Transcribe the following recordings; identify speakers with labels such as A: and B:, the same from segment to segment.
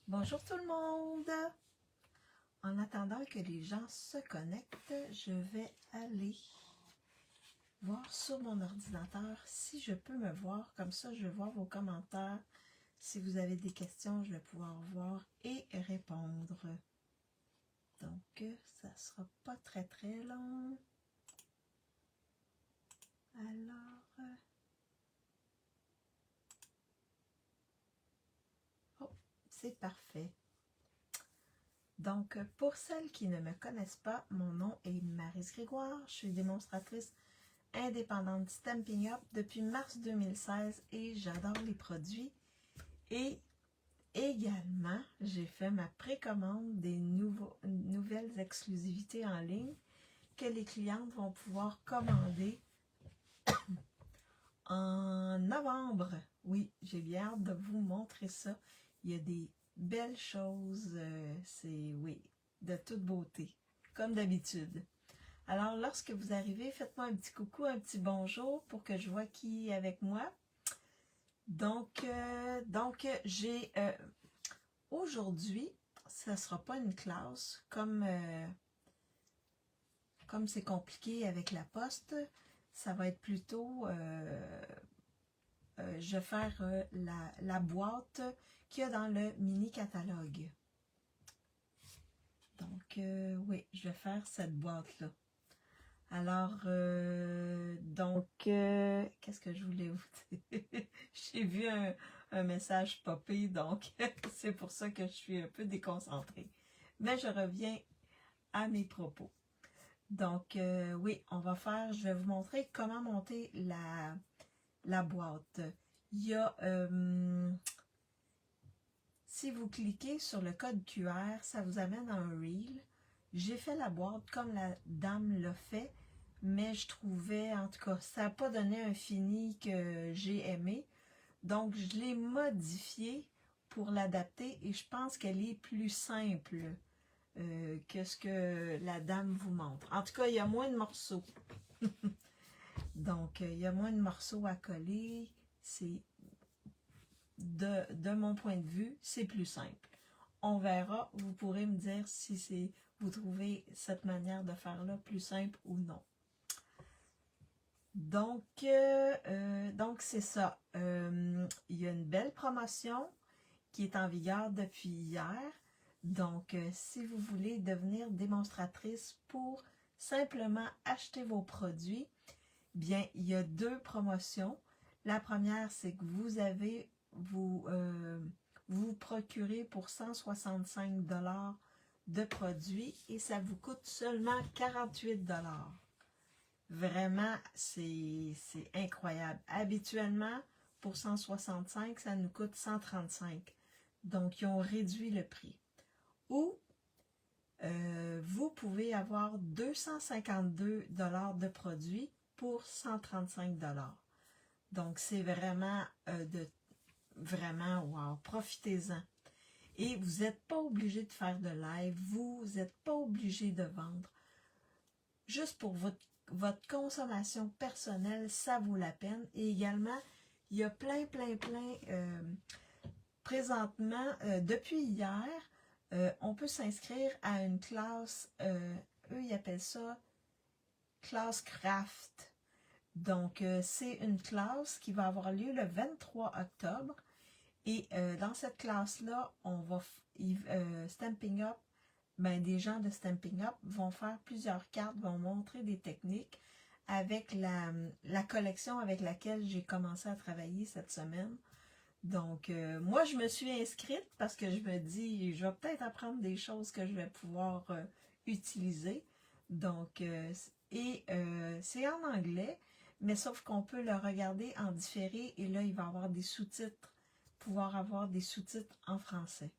A: Bonjour tout le monde! En attendant que les gens se connectent, je vais aller voir sur mon ordinateur si je peux me voir. Comme ça, je vais voir vos commentaires. Si vous avez des questions, je vais pouvoir voir et répondre. Donc, ça sera pas très long. Alors... Oh, c'est parfait. Donc, pour celles qui ne me connaissent pas, mon nom est Maryse Grégoire. Je suis démonstratrice indépendante Stampin' Up depuis mars 2016 et j'adore les produits. Et également, j'ai fait ma précommande des nouvelles exclusivités en ligne que les clientes vont pouvoir commander en novembre. Oui, j'ai bien hâte de vous montrer ça. Il y a des belles choses, c'est, oui, de toute beauté, comme d'habitude. Alors, lorsque vous arrivez, faites-moi un petit coucou, un petit bonjour pour que je vois qui est avec moi. Donc j'ai aujourd'hui, ça ne sera pas une classe comme c'est compliqué avec la poste. Ça va être plutôt, je vais faire la boîte qu'il y a dans le mini catalogue. Donc, oui, je vais faire cette boîte-là. Alors, qu'est-ce que je voulais vous dire? J'ai vu un message popper, donc c'est pour ça que je suis un peu déconcentrée. Mais je reviens à mes propos. Donc, oui, je vais vous montrer comment monter la boîte. Il y a, si vous cliquez sur le code QR, ça vous amène à un reel. J'ai fait la boîte comme la dame l'a fait, mais je trouvais, en tout cas, ça n'a pas donné un fini que j'ai aimé. Donc, je l'ai modifiée pour l'adapter et je pense qu'elle est plus simple que ce que la dame vous montre. En tout cas, il y a moins de morceaux. Donc, il y a moins de morceaux à coller. C'est de mon point de vue, c'est plus simple. On verra, vous pourrez me dire si vous trouvez cette manière de faire là plus simple ou non. Donc c'est ça. Il y a une belle promotion qui est en vigueur depuis hier. Donc, si vous voulez devenir démonstratrice pour simplement acheter vos produits, bien, il y a deux promotions. La première, c'est que vous procurez pour 165 $ de produits et ça vous coûte seulement 48 $. Vraiment, c'est incroyable. Habituellement, pour 165, ça nous coûte 135. Donc, ils ont réduit le prix. Ou, vous pouvez avoir 252 $ de produits pour 135 $. Donc, c'est vraiment, vraiment, wow, profitez-en. Et vous n'êtes pas obligé de faire de live, vous n'êtes pas obligé de vendre. Juste pour votre consommation personnelle, ça vaut la peine. Et également, il y a plein, présentement, depuis hier, on peut s'inscrire à une classe, eux ils appellent ça classe craft. Donc, c'est une classe qui va avoir lieu le 23 octobre. Et dans cette classe-là, on va Stampin' Up, ben, des gens de Stampin' Up vont faire plusieurs cartes, vont montrer des techniques avec la collection avec laquelle j'ai commencé à travailler cette semaine. Donc, moi, je me suis inscrite parce que je me dis, je vais peut-être apprendre des choses que je vais pouvoir utiliser. Donc, c'est en anglais, mais sauf qu'on peut le regarder en différé et là, il va avoir des sous-titres, pouvoir avoir des sous-titres en français.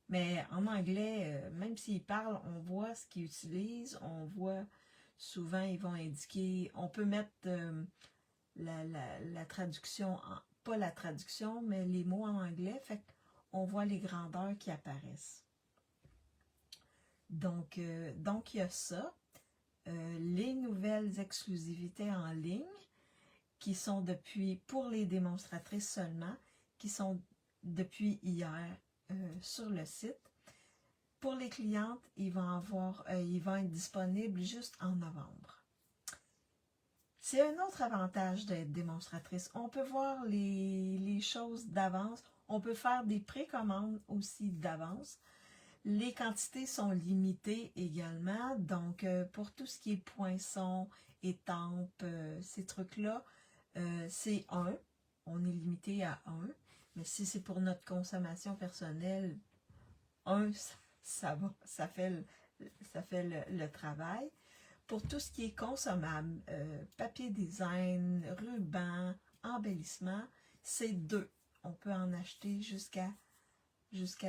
A: Mais en anglais, même s'ils parlent, on voit ce qu'ils utilisent, on voit, souvent ils vont indiquer, on peut mettre la traduction, pas la traduction, mais les mots en anglais, fait qu'on voit les grandeurs qui apparaissent. Donc il y a ça, les nouvelles exclusivités en ligne, qui sont pour les démonstratrices seulement, qui sont depuis hier. sur le site. Pour les clientes, il va être disponible juste en novembre. C'est un autre avantage d'être démonstratrice. On peut voir les choses d'avance. On peut faire des précommandes aussi d'avance. Les quantités sont limitées également. Donc, pour tout ce qui est poinçons, étampes, ces trucs-là, c'est 1. On est limité à 1. Mais si c'est pour notre consommation personnelle, 1, ça va, ça fait le travail. Pour tout ce qui est consommable, papier design, ruban, embellissement, c'est 2. On peut en acheter jusqu'à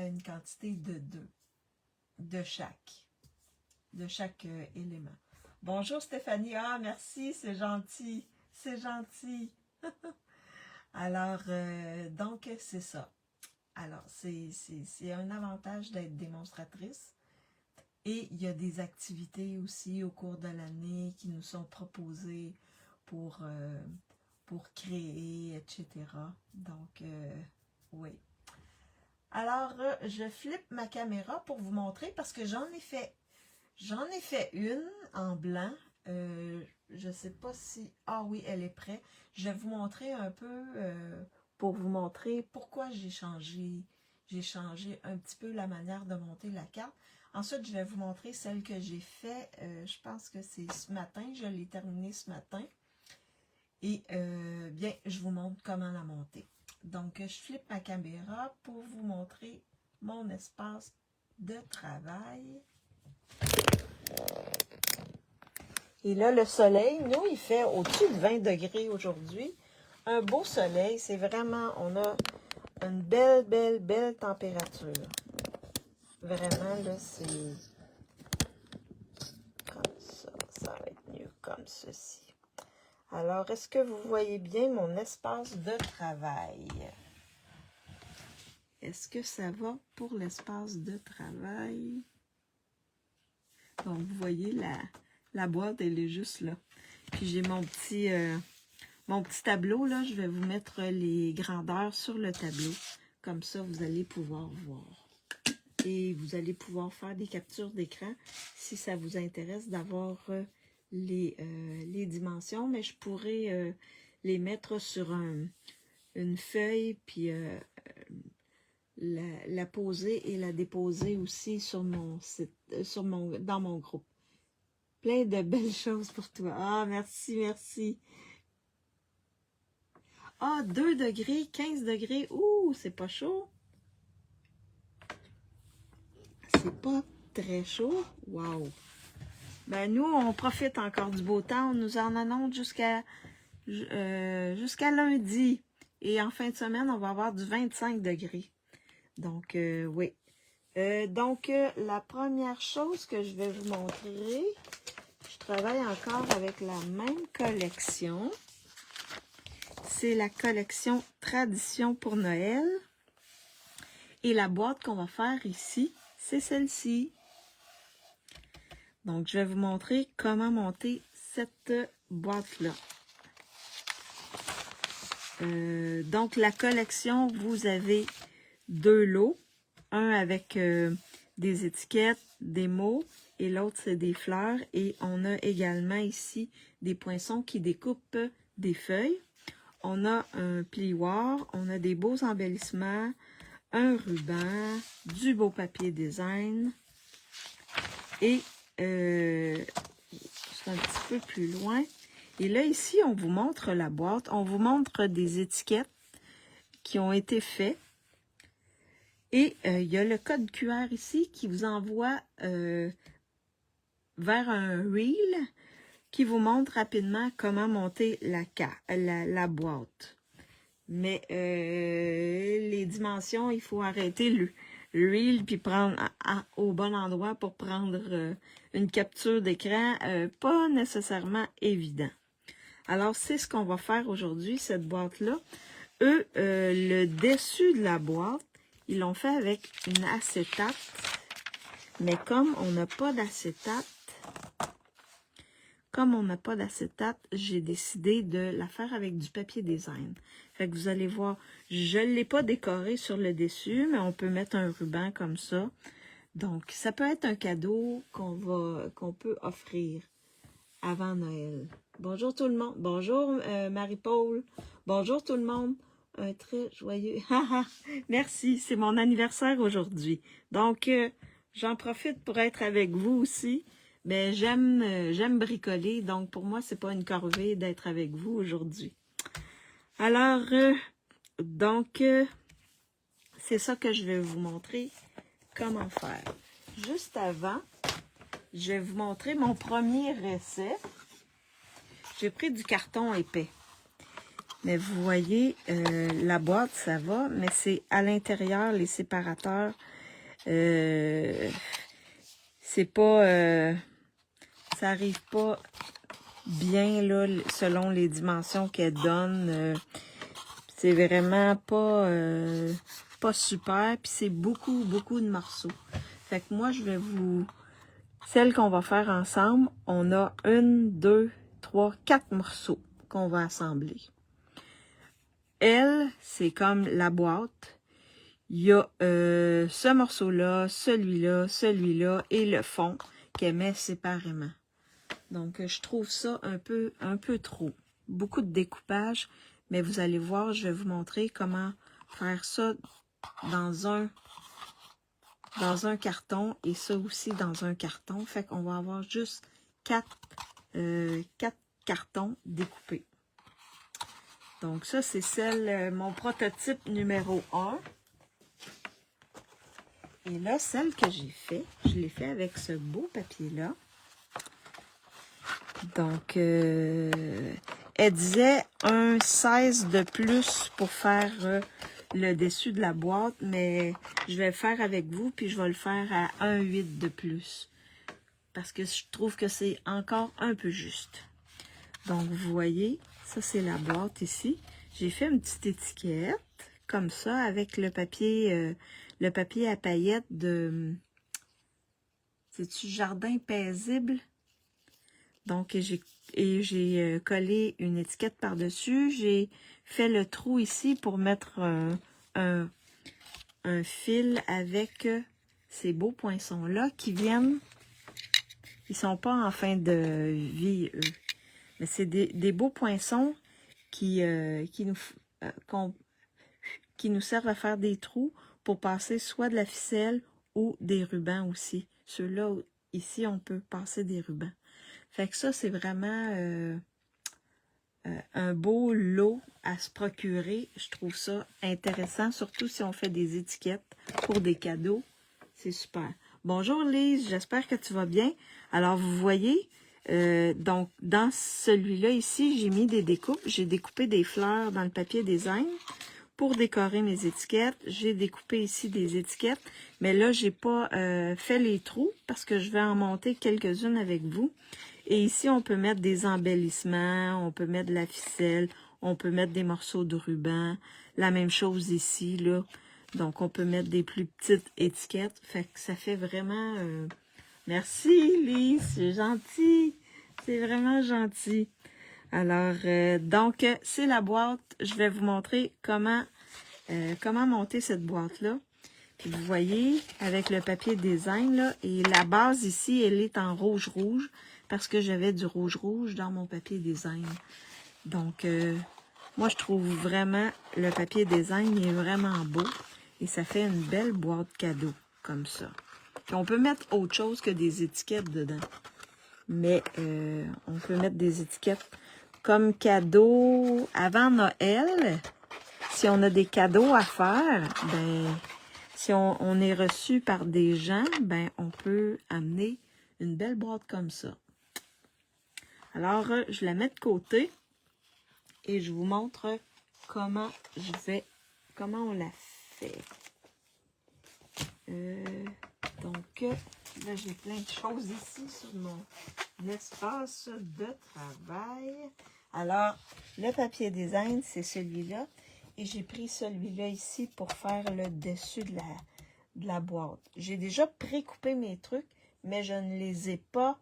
A: une quantité de 2 de chaque élément. Bonjour Stéphanie, ah merci, c'est gentil, c'est gentil. Alors, donc c'est ça. Alors, c'est un avantage d'être démonstratrice. Et il y a des activités aussi au cours de l'année qui nous sont proposées pour créer, etc. Donc, oui. Alors, je flippe ma caméra pour vous montrer parce que j'en ai fait une en blanc. Je ne sais pas si... Ah oui, elle est prête. Je vais vous montrer un peu pour vous montrer pourquoi j'ai changé un petit peu la manière de monter la carte. Ensuite, je vais vous montrer celle que j'ai fait. Je pense que c'est ce matin. Je l'ai terminée ce matin. Et bien, je vous montre comment la monter. Donc, je flippe ma caméra pour vous montrer mon espace de travail. Et là, le soleil, nous, il fait au-dessus de 20 degrés aujourd'hui. Un beau soleil. C'est vraiment, on a une belle température. Vraiment, là, c'est comme ça. Ça va être mieux comme ceci. Alors, est-ce que vous voyez bien mon espace de travail? Est-ce que ça va pour l'espace de travail? Donc, vous voyez, la boîte, elle est juste là. Puis, j'ai mon petit tableau, là. Je vais vous mettre les grandeurs sur le tableau. Comme ça, vous allez pouvoir voir. Et vous allez pouvoir faire des captures d'écran si ça vous intéresse d'avoir les dimensions. Mais je pourrais les mettre sur une feuille, puis la poser et la déposer aussi sur mon site, dans mon groupe. Plein de belles choses pour toi. Ah, merci, merci. Ah, 2 degrés, 15 degrés. Ouh, c'est pas chaud. C'est pas très chaud. Wow. Ben, nous, on profite encore du beau temps. On nous en annonce jusqu'à lundi. Et en fin de semaine, on va avoir du 25 degrés. Donc, oui. Donc, la première chose que je vais vous montrer, je travaille encore avec la même collection. C'est la collection Tradition pour Noël. Et la boîte qu'on va faire ici, c'est celle-ci. Donc, je vais vous montrer comment monter cette boîte-là. Donc, la collection, vous avez 2 lots. Un avec des étiquettes, des mots, et l'autre, c'est des fleurs. Et on a également ici des poinçons qui découpent des feuilles. On a un plioir, on a des beaux embellissements, un ruban, du beau papier design. Et c'est un petit peu plus loin. Et là, ici, on vous montre la boîte. On vous montre des étiquettes qui ont été faites. Et il y a le code QR ici qui vous envoie vers un reel qui vous montre rapidement comment monter la boîte. Mais les dimensions, il faut arrêter le reel puis prendre au bon endroit pour prendre une capture d'écran. Pas nécessairement évident. Alors, c'est ce qu'on va faire aujourd'hui, cette boîte-là. Eux, le dessus de la boîte, ils l'ont fait avec une acétate. Mais comme on n'a pas d'acétate, comme on n'a pas d'acétate, j'ai décidé de la faire avec du papier design. Fait que vous allez voir, je ne l'ai pas décoré sur le dessus, mais on peut mettre un ruban comme ça. Donc, ça peut être un cadeau qu'on peut offrir avant Noël. Bonjour tout le monde. Bonjour Marie-Paul. Bonjour tout le monde. Un très joyeux... Merci, c'est mon anniversaire aujourd'hui. Donc, j'en profite pour être avec vous aussi. Mais j'aime bricoler, donc pour moi, c'est pas une corvée d'être avec vous aujourd'hui. Alors, c'est ça que je vais vous montrer comment faire. Juste avant, je vais vous montrer mon premier essai. J'ai pris du carton épais. Mais vous voyez, la boîte, ça va, mais c'est à l'intérieur, les séparateurs. C'est pas... ça arrive pas bien, là, selon les dimensions qu'elle donne. C'est vraiment pas super, puis c'est beaucoup de morceaux. Fait que moi, je vais vous... Celle qu'on va faire ensemble, on a 1, 2, 3, 4 morceaux qu'on va assembler. Elle, c'est comme la boîte. Il y a ce morceau-là, celui-là et le fond qu'elle met séparément. Donc, je trouve ça un peu trop. Beaucoup de découpage, mais vous allez voir, je vais vous montrer comment faire ça dans un carton et ça aussi dans un carton. Fait qu'on va avoir juste 4 cartons découpés. Donc ça, c'est mon prototype numéro 1. Et là, celle que j'ai fait, je l'ai fait avec ce beau papier-là. Donc, elle disait un 16 de plus pour faire le dessus de la boîte, mais je vais le faire avec vous, puis je vais le faire à 1,8 de plus. Parce que je trouve que c'est encore un peu juste. Donc, vous voyez, ça c'est la boîte ici. J'ai fait une petite étiquette, comme ça, avec le papier à paillettes de... C'est-tu Jardin Paisible? Donc, j'ai collé une étiquette par-dessus. J'ai fait le trou ici pour mettre un fil avec ces beaux poinçons-là qui viennent... Ils sont pas en fin de vie, eux. Mais c'est des beaux poinçons qui nous servent à faire des trous pour passer soit de la ficelle ou des rubans aussi. Ceux-là, ici, on peut passer des rubans. Fait que ça, c'est vraiment un beau lot à se procurer. Je trouve ça intéressant, surtout si on fait des étiquettes pour des cadeaux. C'est super. Bonjour Lise, j'espère que tu vas bien. Alors, vous voyez, donc dans celui-là ici, j'ai mis des découpes. J'ai découpé des fleurs dans le papier design pour décorer mes étiquettes. J'ai découpé ici des étiquettes, mais là, j'ai pas fait les trous parce que je vais en monter quelques-unes avec vous. Et ici, on peut mettre des embellissements, on peut mettre de la ficelle, on peut mettre des morceaux de ruban. La même chose ici, là. Donc, on peut mettre des plus petites étiquettes. Fait que ça fait vraiment... Merci, Lise, c'est gentil. C'est vraiment gentil. Alors, donc, c'est la boîte. Je vais vous montrer comment monter cette boîte-là. Puis, vous voyez, avec le papier design, là, et la base ici, elle est en rouge-rouge, parce que j'avais du rouge-rouge dans mon papier design. Donc, moi, je trouve vraiment le papier design, il est vraiment beau. Et ça fait une belle boîte cadeau, comme ça. Puis on peut mettre autre chose que des étiquettes dedans. Mais on peut mettre des étiquettes comme cadeau avant Noël. Si on a des cadeaux à faire, ben, si on est reçu par des gens, ben, on peut amener une belle boîte comme ça. Alors, je la mets de côté et je vous montre comment on la fait. Donc, là, j'ai plein de choses ici sur mon espace de travail. Alors, le papier design, c'est celui-là. Et j'ai pris celui-là ici pour faire le dessus de la boîte. J'ai déjà pré-coupé mes trucs, mais je ne les ai pas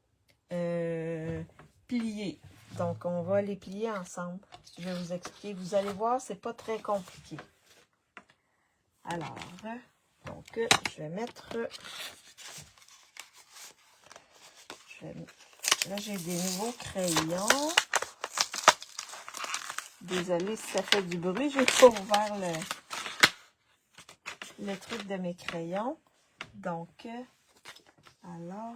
A: plier. Donc, on va les plier ensemble. Je vais vous expliquer. Vous allez voir, c'est pas très compliqué. Alors, donc, je vais mettre... Là, j'ai des nouveaux crayons. Désolée si ça fait du bruit. J'ai pas ouvert le truc de mes crayons. Donc, alors,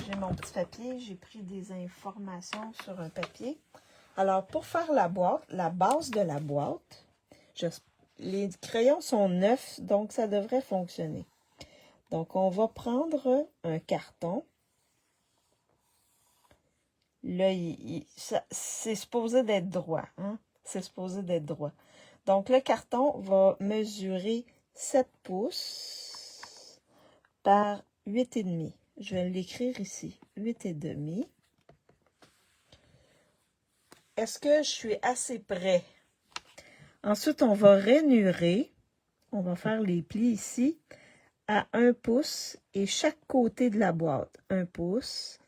A: j'ai mon petit papier. J'ai pris des informations sur un papier. Alors, pour faire la boîte, la base de la boîte, les crayons sont neufs, donc ça devrait fonctionner. Donc, on va prendre un carton. Là, c'est supposé d'être droit. Hein? C'est supposé d'être droit. Donc, le carton va mesurer 7 pouces par 8,5. Je vais l'écrire ici. 8,5. Est-ce que je suis assez près? Ensuite, on va rainurer. On va faire les plis ici à 1 pouce et chaque côté de la boîte. 1 pouce.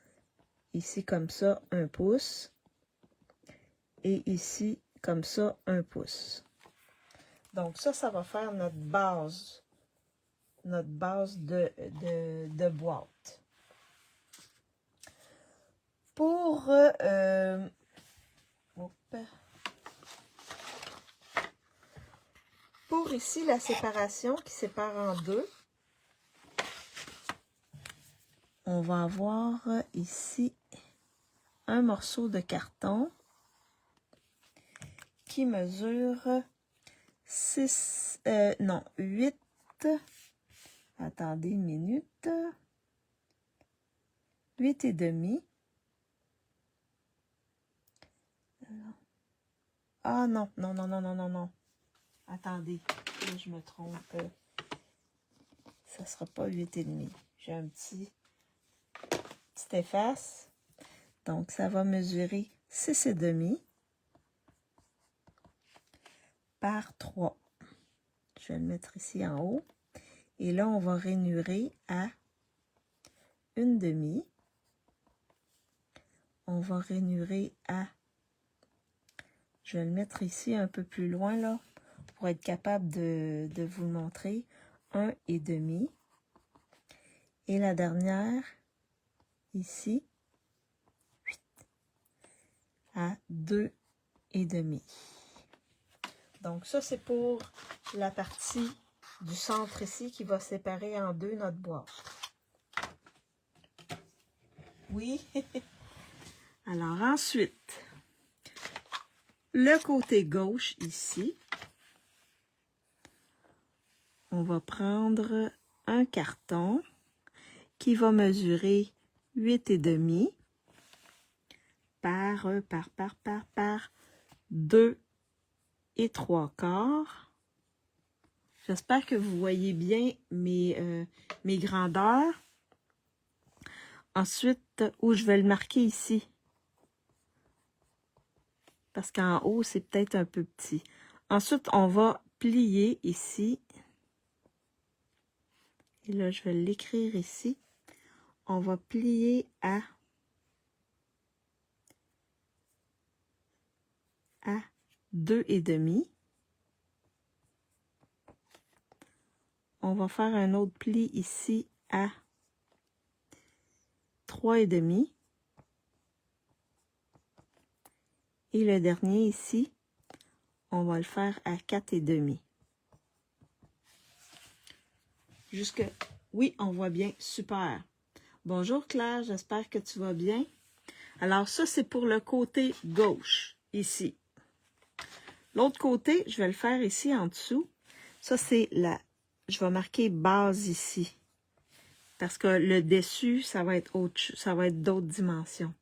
A: Ici, comme ça, 1 pouce. Et ici, comme ça, 1 pouce. Donc, ça va faire notre base de boîte. Pour ici, la séparation qui sépare en deux, on va avoir ici un morceau de carton qui mesure 8, attendez une minute, 8,5. Ah non, non. Attendez, là, je me trompe. Ça sera pas 8,5. J'ai un petit efface. Donc, ça va mesurer 6,5 par 3. Je vais le mettre ici en haut. Et là, on va rainurer à 1,5. On va rainurer à... Je vais le mettre ici un peu plus loin, là, pour être capable de vous le montrer. 1,5. Et la dernière, ici, à 2,5. Donc, ça, c'est pour la partie du centre ici qui va séparer en deux notre boîte. Oui. Alors, ensuite, le côté gauche ici, on va prendre un carton qui va mesurer 8,5 par 2 et 3/4. J'espère que vous voyez bien mes grandeurs. Ensuite, où je vais le marquer ici. Parce qu'en haut, c'est peut-être un peu petit. Ensuite, on va plier ici. Et là, je vais l'écrire ici. On va plier à 2,5. On va faire un autre pli ici à 3,5. Et le dernier ici, on va le faire à 4,5. Jusque... Oui, on voit bien. Super. Bonjour Claire, j'espère que tu vas bien. Alors ça, c'est pour le côté gauche, ici. L'autre côté, je vais le faire ici en dessous. Ça, c'est la... Je vais marquer base ici. Parce que le dessus, ça va être d'autres dimensions.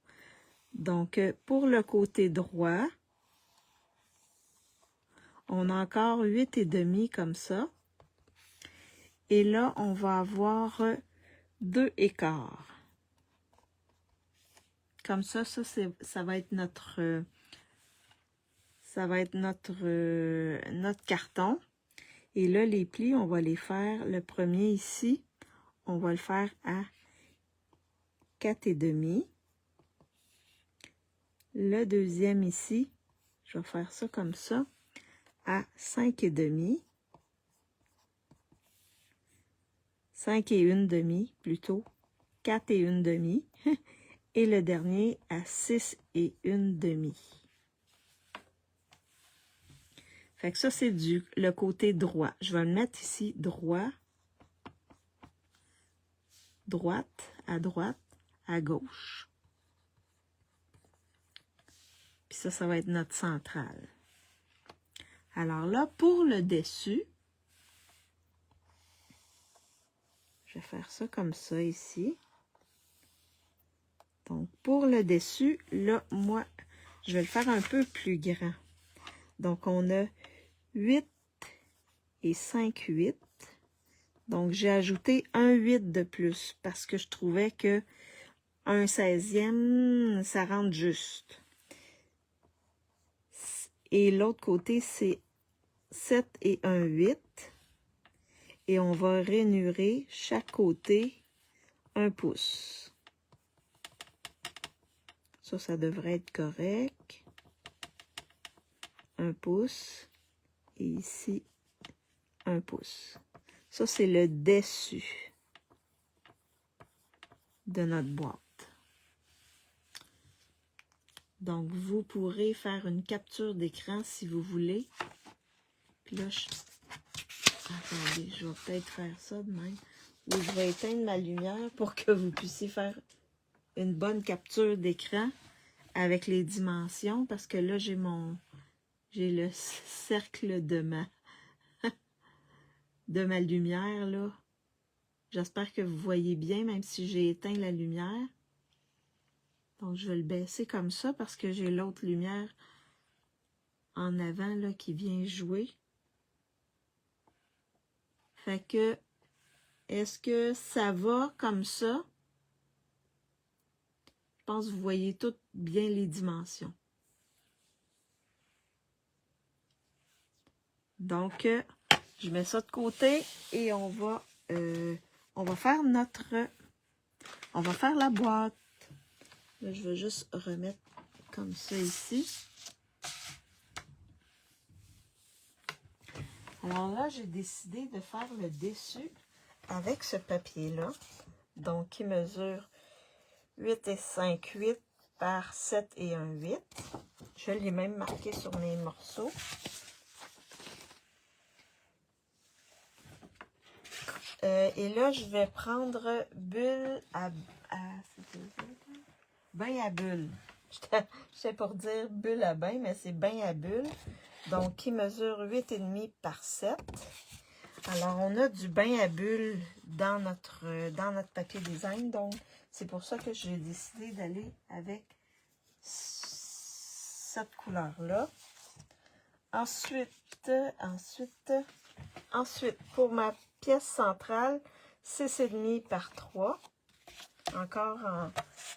A: Donc, pour le côté droit, on a encore 8,5 comme ça. Et là, on va avoir 2,15. Comme ça, ça va être notre carton. Et là, les plis, on va les faire. Le premier ici, on va le faire à 4,5. Le deuxième ici, je vais faire ça comme ça, à 5,5. 5 1/2 plutôt, 4 1/2. Et le dernier à 6 1/2. Fait que ça, c'est le côté droit. Je vais le mettre ici, droit, droite, à gauche. Puis ça va être notre centrale. Alors là, pour le dessus, je vais faire ça comme ça ici. Donc, pour le dessus, là, moi, je vais le faire un peu plus grand. Donc, on a 8 et 5, 8. Donc, j'ai ajouté un 8 de plus parce que je trouvais que un 16e, ça rentre juste. Et l'autre côté, c'est 7 et un 8. Et on va rainurer chaque côté 1 pouce. Ça devrait être correct. 1 pouce. Et ici, 1 pouce. Ça, c'est le dessus de notre boîte. Donc, vous pourrez faire une capture d'écran si vous voulez. Puis là, attendez, je vais peut-être faire ça de même. Ou je vais éteindre ma lumière pour que vous puissiez faire une bonne capture d'écran avec les dimensions. Parce que là, j'ai le cercle de ma lumière, là. J'espère que vous voyez bien, même si j'ai éteint la lumière. Donc, je vais le baisser comme ça parce que j'ai l'autre lumière en avant là, qui vient jouer. Fait que, est-ce que ça va comme ça? Je pense que vous voyez toutes bien les dimensions. Donc, je mets ça de côté et on va faire on va faire la boîte. Là, je vais juste remettre comme ça ici. Alors là, j'ai décidé de faire le dessus avec ce papier-là. Donc, qui mesure 8 et 5, 8 par 7 et 1, 8. Je l'ai même marqué sur mes morceaux. Et là, je vais prendre bulle à bain à bulle. J'étais pour dire bulle à bain, mais c'est bain à bulle. Donc, qui mesure 8,5 par 7. Alors, on a du bain à bulles dans notre papier design. Donc, c'est pour ça que j'ai décidé d'aller avec cette couleur-là. Ensuite, pour ma pièce centrale, 6,5 par 3. Encore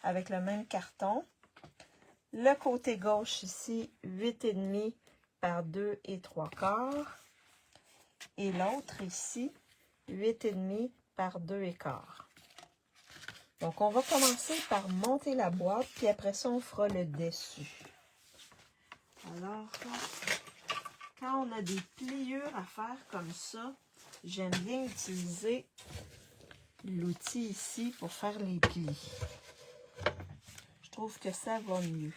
A: avec le même carton. Le côté gauche ici, 8,5 par 2 et 3/4. Et l'autre ici, 8,5 par 2 et quart. Donc, on va commencer par monter la boîte, puis après ça, on fera le dessus. Alors, quand on a des pliures à faire comme ça, j'aime bien utiliser l'outil ici pour faire les plis. Je trouve que ça va mieux.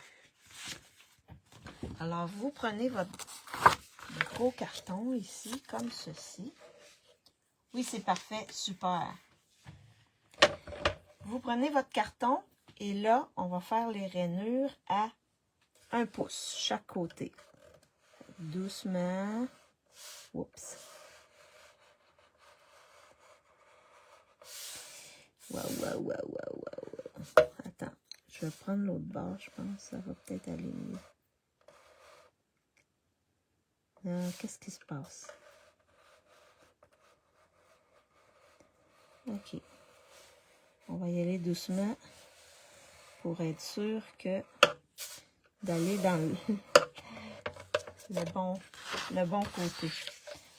A: Alors, vous prenez votre gros carton ici, comme ceci. Oui, c'est parfait, super. Vous prenez votre carton et là, on va faire les rainures à 1 pouce chaque côté. Doucement. Oups. Waouh. Attends, je vais prendre l'autre bord, je pense. Ça va peut-être aller mieux. Qu'est-ce qui se passe? OK. On va y aller doucement pour être sûr que d'aller dans le bon côté.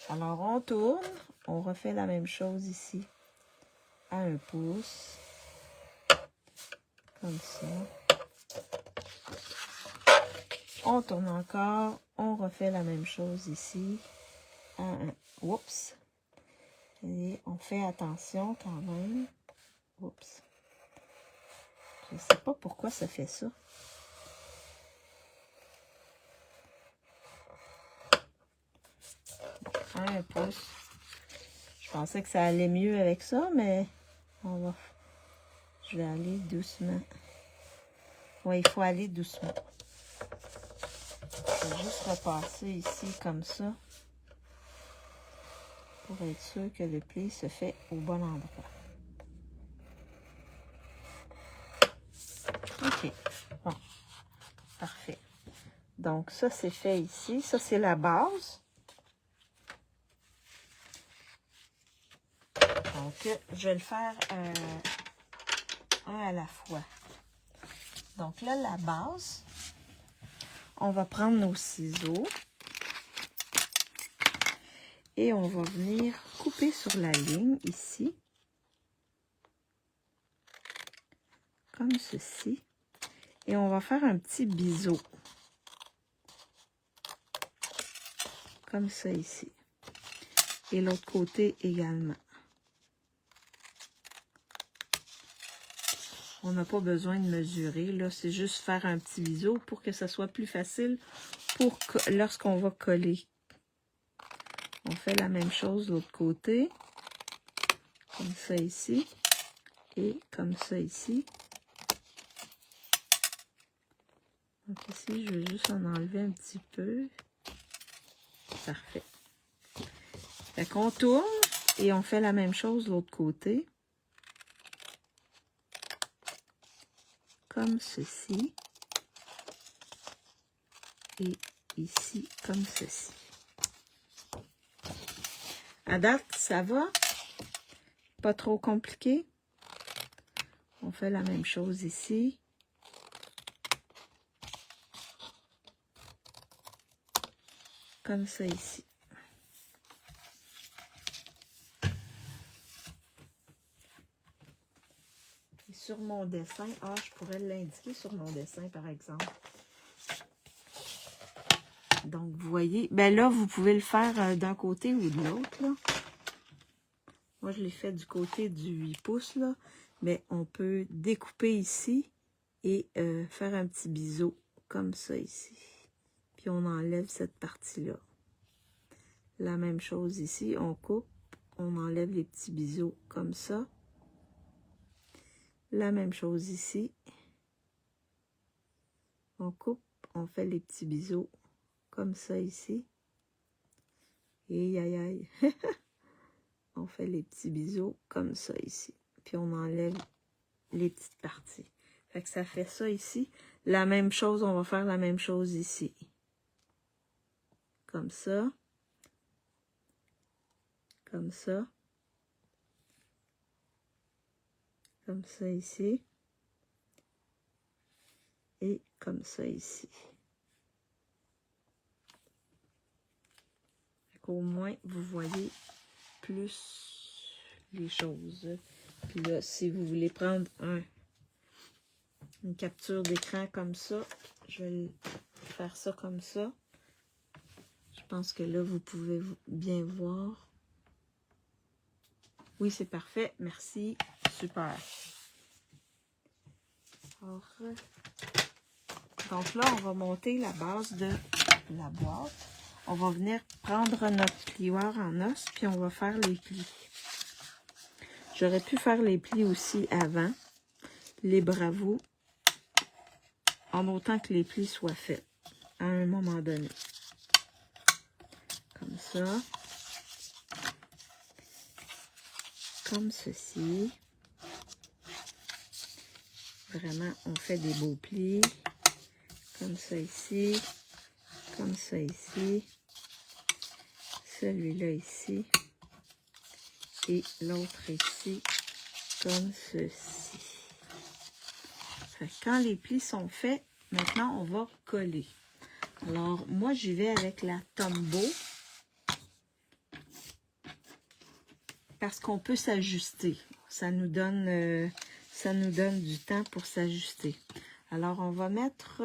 A: Alors, on tourne. On refait la même chose ici à 1 pouce. Comme ça. On tourne encore. On refait la même chose ici. Oups. Et on fait attention quand même. Oups. Je ne sais pas pourquoi ça fait ça. Un pouce. Je pensais que ça allait mieux avec ça, mais je vais aller doucement. Oui, il faut aller doucement. Je vais juste repasser ici comme ça pour être sûr que le pli se fait au bon endroit. OK. Bon. Parfait. Donc, ça, c'est fait ici. Ça, c'est la base. Donc, je vais le faire un à la fois. Donc là, la base, on va prendre nos ciseaux et on va venir couper sur la ligne ici, comme ceci. Et on va faire un petit biseau, comme ça ici. Et l'autre côté également. On n'a pas besoin de mesurer, là, c'est juste faire un petit biseau pour que ça soit plus facile pour lorsqu'on va coller. On fait la même chose de l'autre côté, comme ça ici, et comme ça ici. Donc ici, je vais juste en enlever un petit peu. Parfait. Fait qu'on tourne et on fait la même chose de l'autre côté. Comme ceci. Et ici, comme ceci. À date, ça va? Pas trop compliqué? On fait la même chose ici. Comme ça ici. Et sur mon dessin, je pourrais l'indiquer sur mon dessin, par exemple. Donc, vous voyez, ben là, vous pouvez le faire d'un côté ou de l'autre, là. Moi, je l'ai fait du côté du 8 pouces, là. Mais on peut découper ici et faire un petit biseau comme ça ici. Puis on enlève cette partie-là. La même chose ici, on coupe, on enlève les petits biseaux comme ça. La même chose ici. On coupe, on fait les petits biseaux comme ça ici. Et aïe aïe. On fait les petits biseaux comme ça ici. Puis on enlève les petites parties. Fait que ça fait ça ici. La même chose, on va faire la même chose ici. Comme ça. Comme ça. Comme ça ici. Et comme ça ici. Au moins, vous voyez plus les choses. Puis là, si vous voulez prendre une capture d'écran comme ça, je vais faire ça comme ça. Je pense que là, vous pouvez bien voir. Oui, c'est parfait. Merci. Super. Alors, donc là, on va monter la base de la boîte. On va venir prendre notre plioir en os, puis on va faire les plis. J'aurais pu faire les plis aussi avant, les bravos, en autant que les plis soient faits à un moment donné. Comme ça. Comme ceci. Vraiment, on fait des beaux plis. Comme ça ici. Comme ça ici. Celui-là ici. Et l'autre ici. Comme ceci. Fait que quand les plis sont faits, maintenant, on va coller. Alors, moi, j'y vais avec la Tombow. Parce qu'on peut s'ajuster. Ça nous donne du temps pour s'ajuster. Alors, on va mettre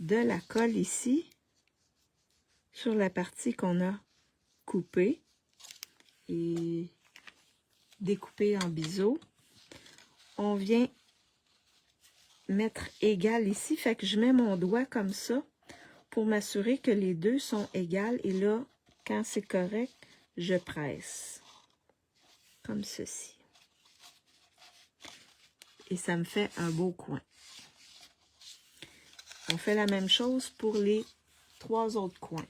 A: de la colle ici sur la partie qu'on a coupée et découpée en biseau. On vient mettre égal ici, fait que je mets mon doigt comme ça pour m'assurer que les deux sont égales. Et là, quand c'est correct, je presse comme ceci. Et ça me fait un beau coin. On fait la même chose pour les 3 autres coins.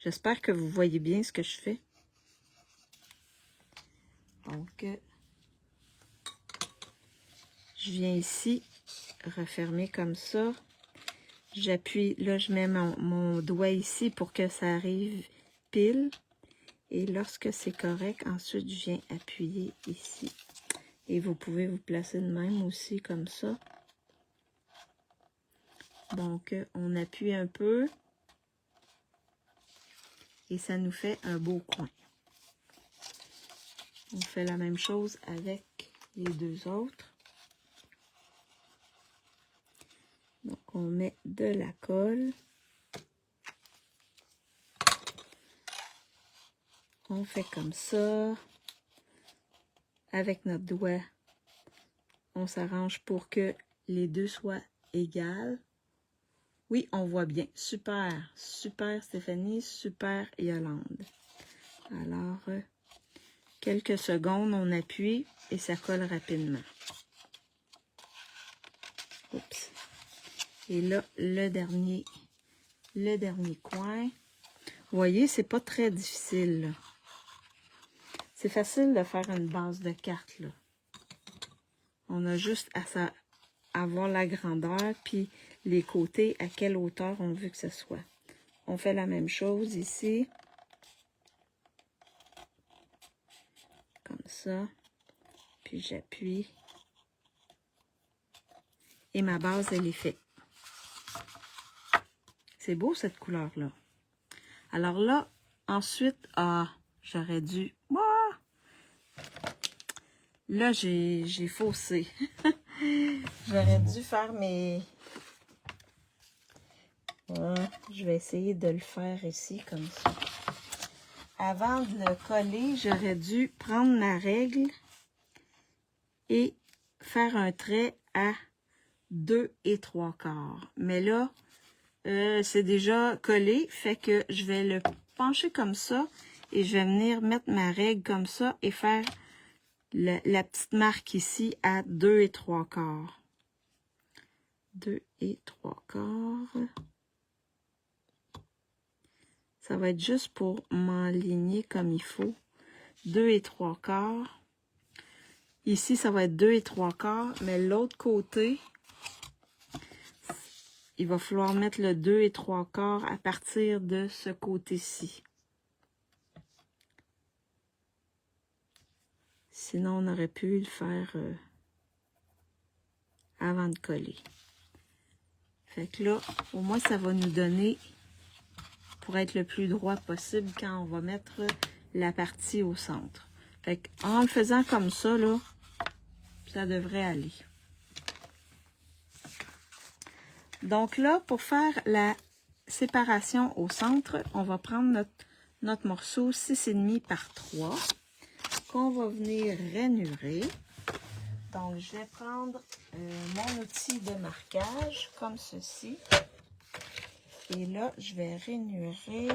A: J'espère que vous voyez bien ce que je fais. Donc, je viens ici, refermer comme ça. J'appuie, là je mets mon doigt ici pour que ça arrive pile. Et lorsque c'est correct, ensuite je viens appuyer ici. Et vous pouvez vous placer de même aussi comme ça. Donc, on appuie un peu. Et ça nous fait un beau coin. On fait la même chose avec les 2 autres. Donc, on met de la colle. On fait comme ça. Avec notre doigt, on s'arrange pour que les deux soient égales. Oui, on voit bien. Super. Super Stéphanie, super Yolande. Alors, quelques secondes, on appuie et ça colle rapidement. Oups. Et là, le dernier coin. Vous voyez, c'est pas très difficile. C'est facile de faire une base de cartes, là. On a juste à avoir la grandeur, puis les côtés, à quelle hauteur on veut que ce soit. On fait la même chose ici. Comme ça. Puis j'appuie. Et ma base, elle est faite. C'est beau, cette couleur-là. Alors là, ensuite, j'aurais dû... Là, j'ai faussé. J'aurais dû faire mes... je vais essayer de le faire ici, comme ça. Avant de le coller, j'aurais dû prendre ma règle et faire un trait à 2 3/4. Mais là, c'est déjà collé, fait que je vais le pencher comme ça et je vais venir mettre ma règle comme ça et faire la petite marque ici à 2 3/4. 2 3/4. Ça va être juste pour m'enligner comme il faut. 2 3/4. Ici, ça va être 2 3/4, mais l'autre côté, il va falloir mettre le 2 3/4 à partir de ce côté-ci. Sinon, on aurait pu le faire avant de coller. Fait que là, au moins, ça va nous donner, pour être le plus droit possible, quand on va mettre la partie au centre. Fait que, en le faisant comme ça, là, ça devrait aller. Donc là, pour faire la séparation au centre, on va prendre notre morceau 6,5 par 3 qu'on va venir rainurer. Donc, je vais prendre mon outil de marquage comme ceci. Et là, je vais rainurer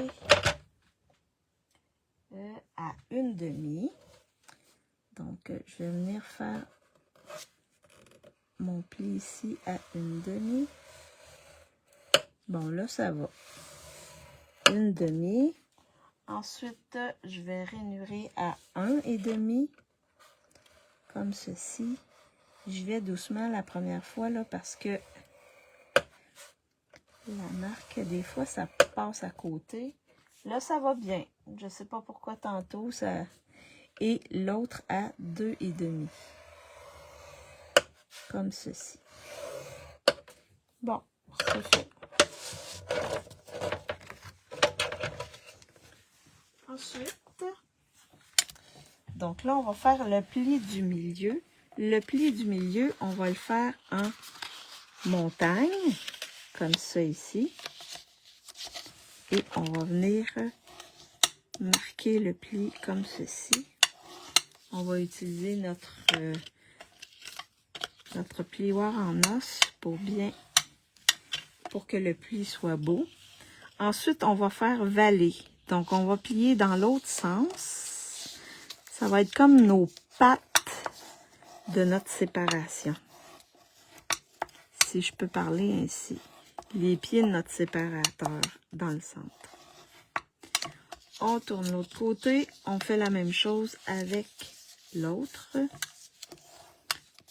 A: à 1/2. Donc, je vais venir faire mon pli ici à 1/2. Bon, là, ça va. 1/2. Ensuite, je vais rainurer à 1,5. Comme ceci. Je vais doucement la première fois, là, parce que la marque, des fois, ça passe à côté. Là, ça va bien. Je ne sais pas pourquoi tantôt, ça... Et l'autre à 2,5. Comme ceci. Bon, c'est fait. Ensuite, donc là, on va faire le pli du milieu. Le pli du milieu, on va le faire en montagne, comme ça ici. Et on va venir marquer le pli comme ceci. On va utiliser notre plioir en os pour que le pli soit beau. Ensuite, on va faire valer. Donc, on va plier dans l'autre sens. Ça va être comme nos pattes de notre séparation. Si je peux parler ainsi. Les pieds de notre séparateur dans le centre. On tourne l'autre côté. On fait la même chose avec l'autre.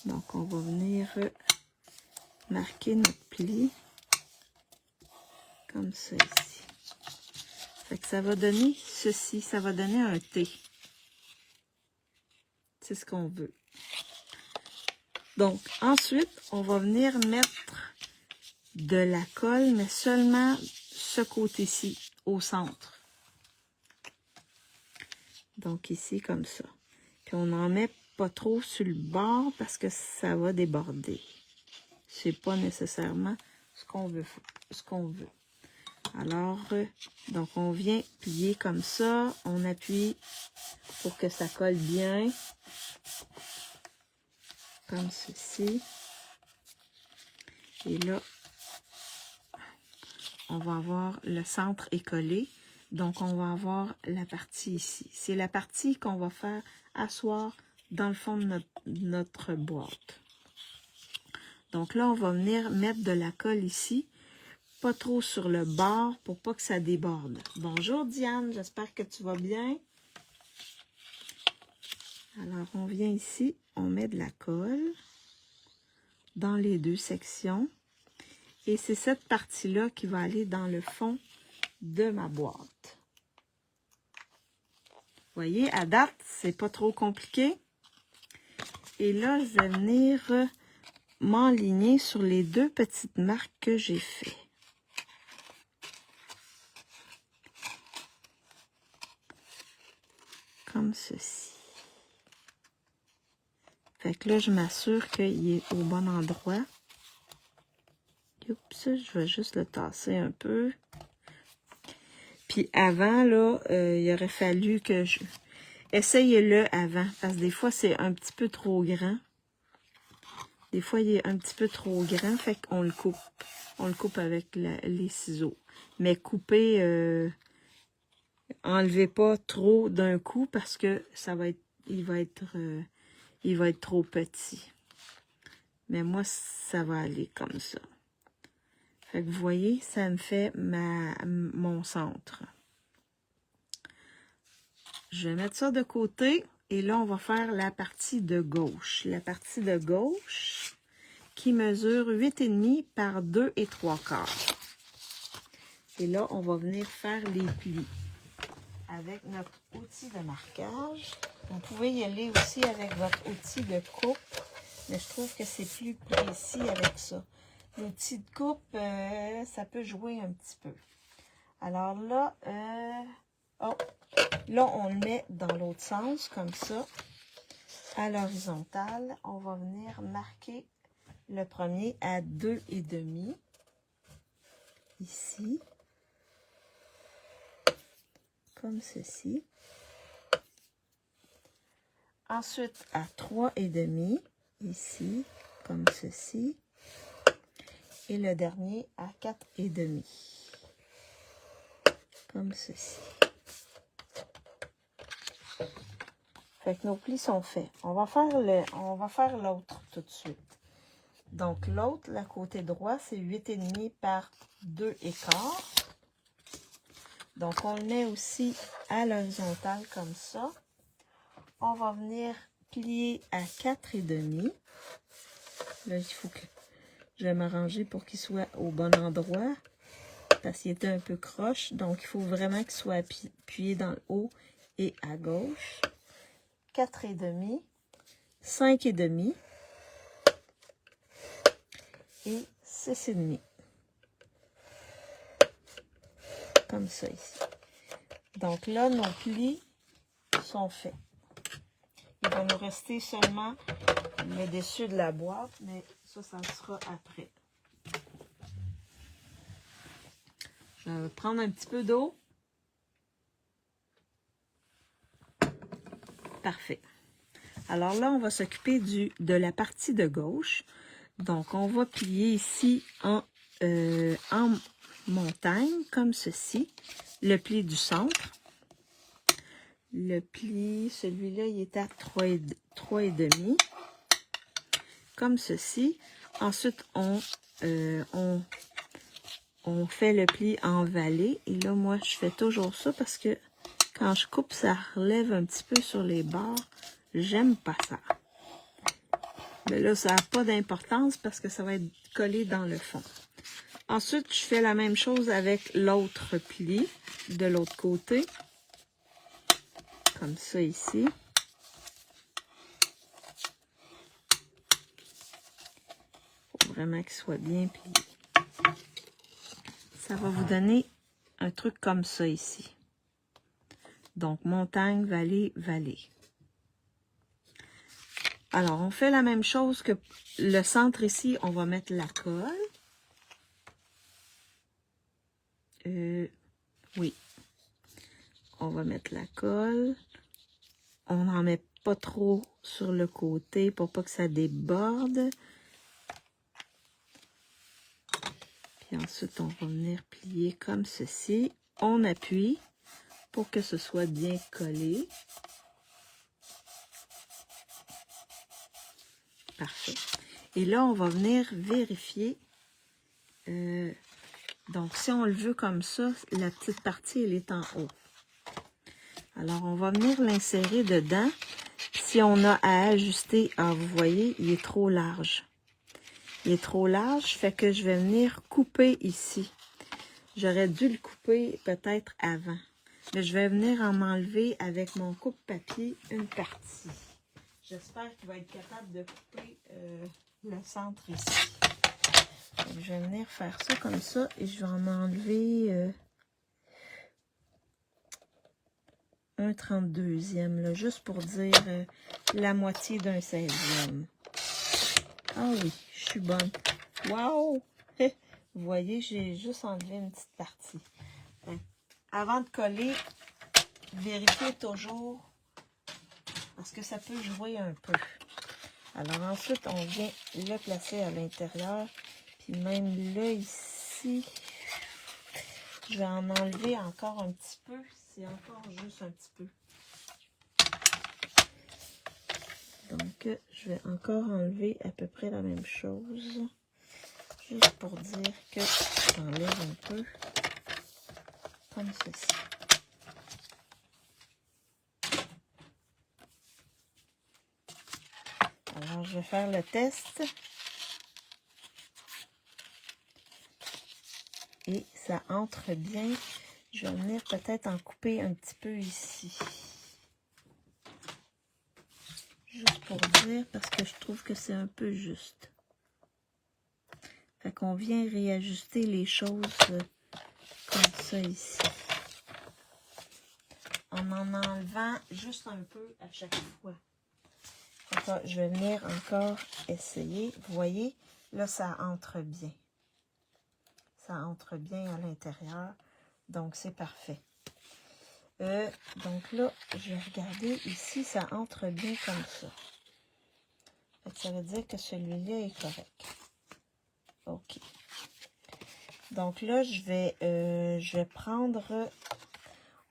A: Donc, on va venir marquer notre pli comme ça ici. Fait que ça va donner ceci. Ça va donner un T. C'est ce qu'on veut. Donc, ensuite, on va venir mettre de la colle, mais seulement ce côté-ci, au centre. Donc, ici, comme ça. Puis, on n'en met pas trop sur le bord parce que ça va déborder. C'est pas nécessairement ce qu'on veut. Alors, donc, on vient plier comme ça. On appuie pour que ça colle bien. Comme ceci. Et là, on va avoir le centre est collé. Donc, on va avoir la partie ici. C'est la partie qu'on va faire asseoir dans le fond de notre boîte. Donc là, on va venir mettre de la colle ici. Pas trop sur le bord pour pas que ça déborde. Bonjour Diane, j'espère que tu vas bien. Alors, on vient ici, on met de la colle dans les deux sections. Et c'est cette partie-là qui va aller dans le fond de ma boîte. Vous voyez, à date, c'est pas trop compliqué. Et là, je vais venir m'enligner sur les deux petites marques que j'ai fait. Comme ceci. Fait que là, je m'assure qu'il est au bon endroit. Oups, je vais juste le tasser un peu. Puis avant, là, il aurait fallu que je... Essayez-le avant, parce que des fois, c'est un petit peu trop grand. Des fois, il est un petit peu trop grand, fait qu'on le coupe. On le coupe avec les ciseaux. Mais coupez, enlevez pas trop d'un coup, parce que ça va être, il va être trop petit. Mais moi, ça va aller comme ça. Fait que vous voyez, ça me fait mon centre. Je vais mettre ça de côté. Et là, on va faire la partie de gauche. La partie de gauche qui mesure 8,5 par 2 3/4. Et là, on va venir faire les plis avec notre outil de marquage. Vous pouvez y aller aussi avec votre outil de coupe. Mais je trouve que c'est plus précis avec ça. L'outil de coupe, ça peut jouer un petit peu. Alors là, là, on le met dans l'autre sens, comme ça, à l'horizontale. On va venir marquer le premier à 2,5, ici, comme ceci. Ensuite, à 3,5, ici, comme ceci. Et le dernier à 4,5, comme ceci. Fait que nos plis sont faits. On va faire l'autre tout de suite. Donc l'autre, le côté droit, c'est 8,5 par 2 1/4. Donc on le met aussi à l'horizontale comme ça. On va venir plier à 4,5. Là, il faut que je vais m'arranger pour qu'il soit au bon endroit. Parce qu'il était un peu croche. Donc il faut vraiment qu'il soit appuyé dans le haut et à gauche. 4,5, 5,5 et 6,5. Comme ça ici. Donc là, nos plis sont faits. Il va nous rester seulement le dessus de la boîte, mais ça sera après. Je vais prendre un petit peu d'eau. Parfait. Alors là, on va s'occuper de la partie de gauche. Donc, on va plier ici en montagne, comme ceci. Le pli du centre. Le pli, celui-là, il est à 3,5. Comme ceci. Ensuite, on fait le pli en vallée. Et là, moi, je fais toujours ça parce que quand je coupe, ça relève un petit peu sur les bords. J'aime pas ça. Mais là, ça n'a pas d'importance parce que ça va être collé dans le fond. Ensuite, je fais la même chose avec l'autre pli de l'autre côté. Comme ça ici. Il faut vraiment qu'il soit bien plié. Ça va vous donner un truc comme ça ici. Donc, montagne, vallée, vallée. Alors, on fait la même chose que le centre ici. On va mettre la colle. Oui. On va mettre la colle. On n'en met pas trop sur le côté pour pas que ça déborde. Puis ensuite, on va venir plier comme ceci. On appuie pour que ce soit bien collé. Parfait. Et là, on va venir vérifier. Donc, si on le veut comme ça, la petite partie, elle est en haut. Alors, on va venir l'insérer dedans. Si on a à ajuster, vous voyez, il est trop large. Il est trop large, fait que je vais venir couper ici. J'aurais dû le couper peut-être avant. Mais je vais venir en enlever avec mon coupe-papier une partie. J'espère qu'il va être capable de couper le centre ici. Donc, je vais venir faire ça comme ça et je vais en enlever un 32e, là, juste pour dire la moitié d'un 16e. Ah oui, je suis bonne. Wow! Vous voyez, j'ai juste enlevé une petite partie. Avant de coller, vérifiez toujours parce que ça peut jouer un peu. Alors ensuite, on vient le placer à l'intérieur. Puis même là, ici, je vais en enlever encore un petit peu. C'est encore juste un petit peu. Donc, je vais encore enlever à peu près la même chose. Juste pour dire que j'enlève un peu. Comme ceci. Alors, je vais faire le test. Et ça entre bien. Je vais venir peut-être en couper un petit peu ici. Juste pour dire, parce que je trouve que c'est un peu juste. Fait qu'on vient réajuster les choses comme ça ici. En enlevant juste un peu à chaque fois. Enfin, je vais venir encore essayer. Vous voyez, là, ça entre bien. Ça entre bien à l'intérieur. Donc, c'est parfait. Donc là, je vais regarder ici, ça entre bien comme ça. Ça veut dire que celui-là est correct. OK. Donc là, je vais prendre,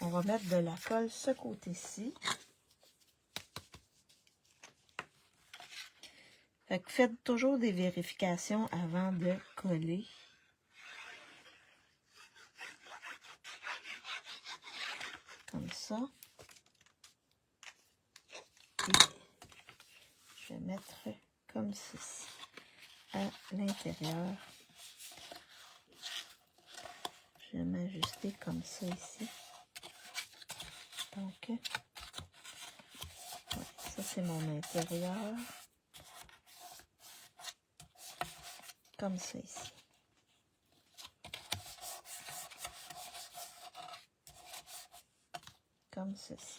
A: on va mettre de la colle ce côté-ci. Fait que faites toujours des vérifications avant de coller. Comme ça. Et je vais mettre comme ceci à l'intérieur. Je vais m'ajuster comme ça ici. Donc, ouais, ça c'est mon intérieur. Comme ça ici. Comme ceci.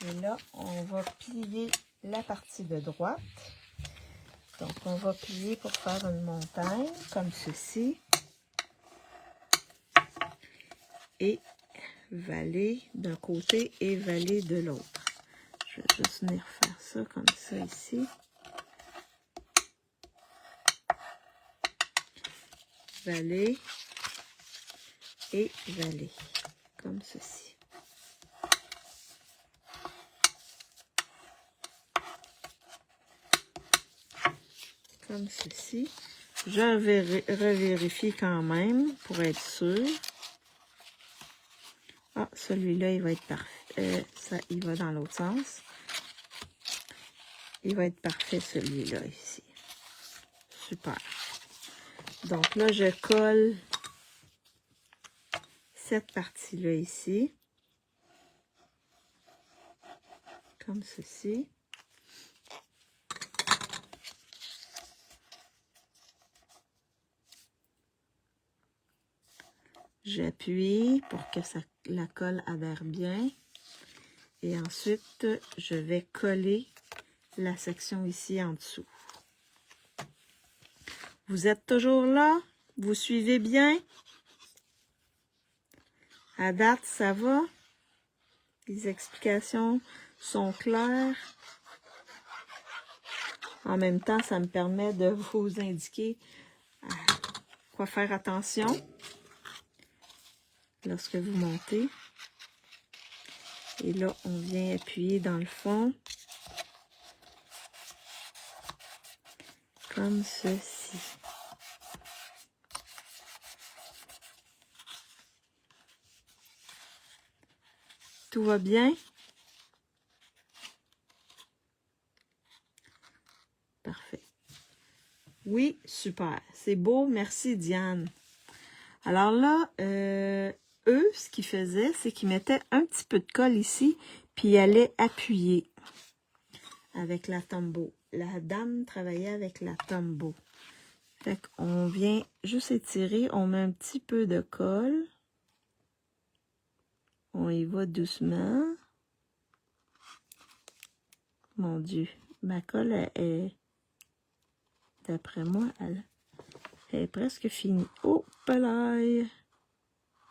A: Et là, on va plier la partie de droite. Donc, on va plier pour faire une montagne, comme ceci. Et valer d'un côté et valer de l'autre. Je vais juste venir faire ça comme ça ici. Valer et valer, comme ceci. Comme ceci. Je revérifie quand même pour être sûr. Ah, celui-là, il va être parfait. Ça, il va dans l'autre sens. Il va être parfait, celui-là, ici. Super. Donc là, je colle cette partie-là ici. Comme ceci. J'appuie pour que la colle adhère bien. Et ensuite, je vais coller la section ici en dessous. Vous êtes toujours là? Vous suivez bien? À date, ça va? Les explications sont claires. En même temps, ça me permet de vous indiquer à quoi faire attention lorsque vous montez. Et là, on vient appuyer dans le fond. Comme ceci. Tout va bien? Parfait. Oui, super. C'est beau. Merci, Diane. Alors là, eux, ce qu'ils faisaient, c'est qu'ils mettaient un petit peu de colle ici, puis ils allaient appuyer avec la Tombow. La dame travaillait avec la Tombow. Fait qu'on vient juste étirer, on met un petit peu de colle. On y va doucement. Mon Dieu, ma colle est, d'après moi, elle est presque finie. Oh, pelaille!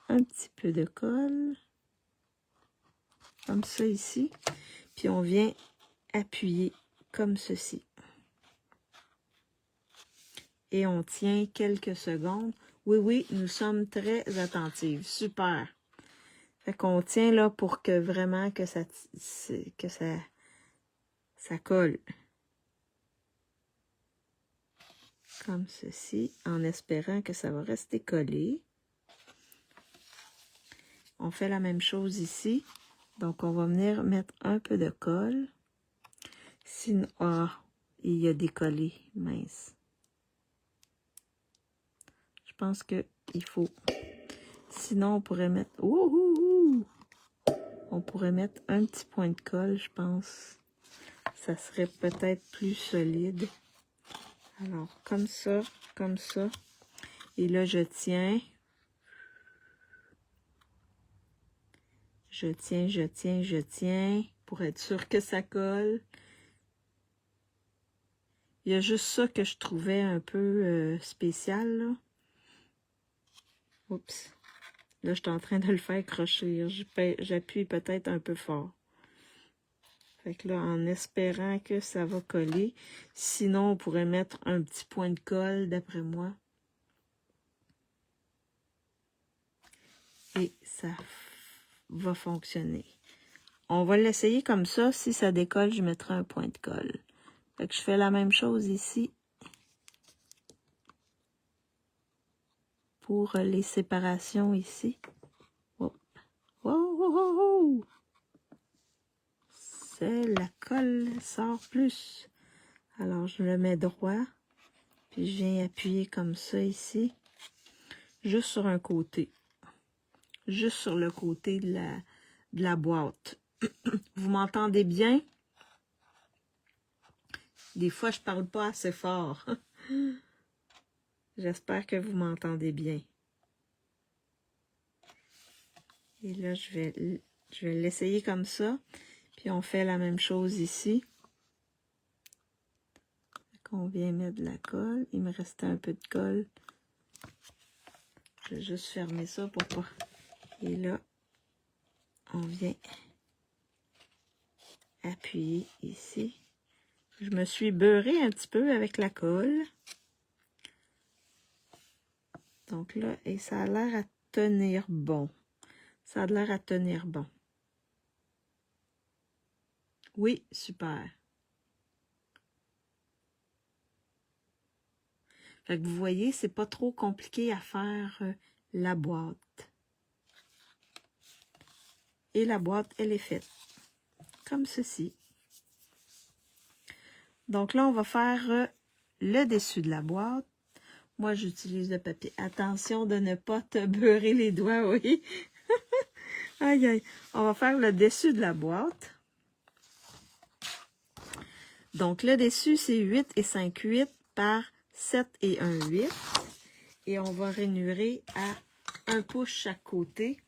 A: Un petit peu de colle. Comme ça ici. Puis on vient appuyer comme ceci. Et on tient quelques secondes. Oui, oui, nous sommes très attentives. Super. Fait qu'on tient là pour que vraiment que ça colle. Comme ceci, en espérant que ça va rester collé. On fait la même chose ici. Donc, on va venir mettre un peu de colle. Sinon, il y a des collés minces. Je pense qu'il faut. Sinon, on pourrait mettre. On pourrait mettre un petit point de colle, je pense. Ça serait peut-être plus solide. Alors, comme ça, comme ça. Et là, je tiens. Je tiens, je tiens, je tiens. Pour être sûr que ça colle. Il y a juste ça que je trouvais un peu spécial, là. Oups. Là, je suis en train de le faire crocher. J'appuie peut-être un peu fort. Fait que là, en espérant que ça va coller. Sinon, on pourrait mettre un petit point de colle, d'après moi. Et ça va fonctionner. On va l'essayer comme ça. Si ça décolle, je mettrai un point de colle. Fait que je fais la même chose ici. Pour les séparations ici. Oh. Oh, oh, oh, oh. La colle sort plus. Alors, je le mets droit. Puis, je viens appuyer comme ça ici. Juste sur un côté. Juste sur le côté de la boîte. Vous m'entendez bien? Des fois, je parle pas assez fort. J'espère que vous m'entendez bien. Et là, je vais l'essayer comme ça. Puis, on fait la même chose ici. On On vient mettre de la colle. Il me restait un peu de colle. Je vais juste fermer ça pour pas. Et là, on vient appuyer ici. Je me suis beurrée un petit peu avec la colle. Donc là, et ça a l'air à tenir bon. Ça a l'air à tenir bon. Oui, super. Fait que vous voyez, c'est pas trop compliqué à faire la boîte. Et la boîte, elle est faite. Comme ceci. Donc là, on va faire le dessus de la boîte. Moi, j'utilise le papier. Attention de ne pas te beurrer les doigts, oui. Aïe, aïe. On va faire le dessus de la boîte. Donc, le dessus, c'est 8 et 5/8 par 7 et 1/8. Et on va rainurer à 1 pouce chaque côté.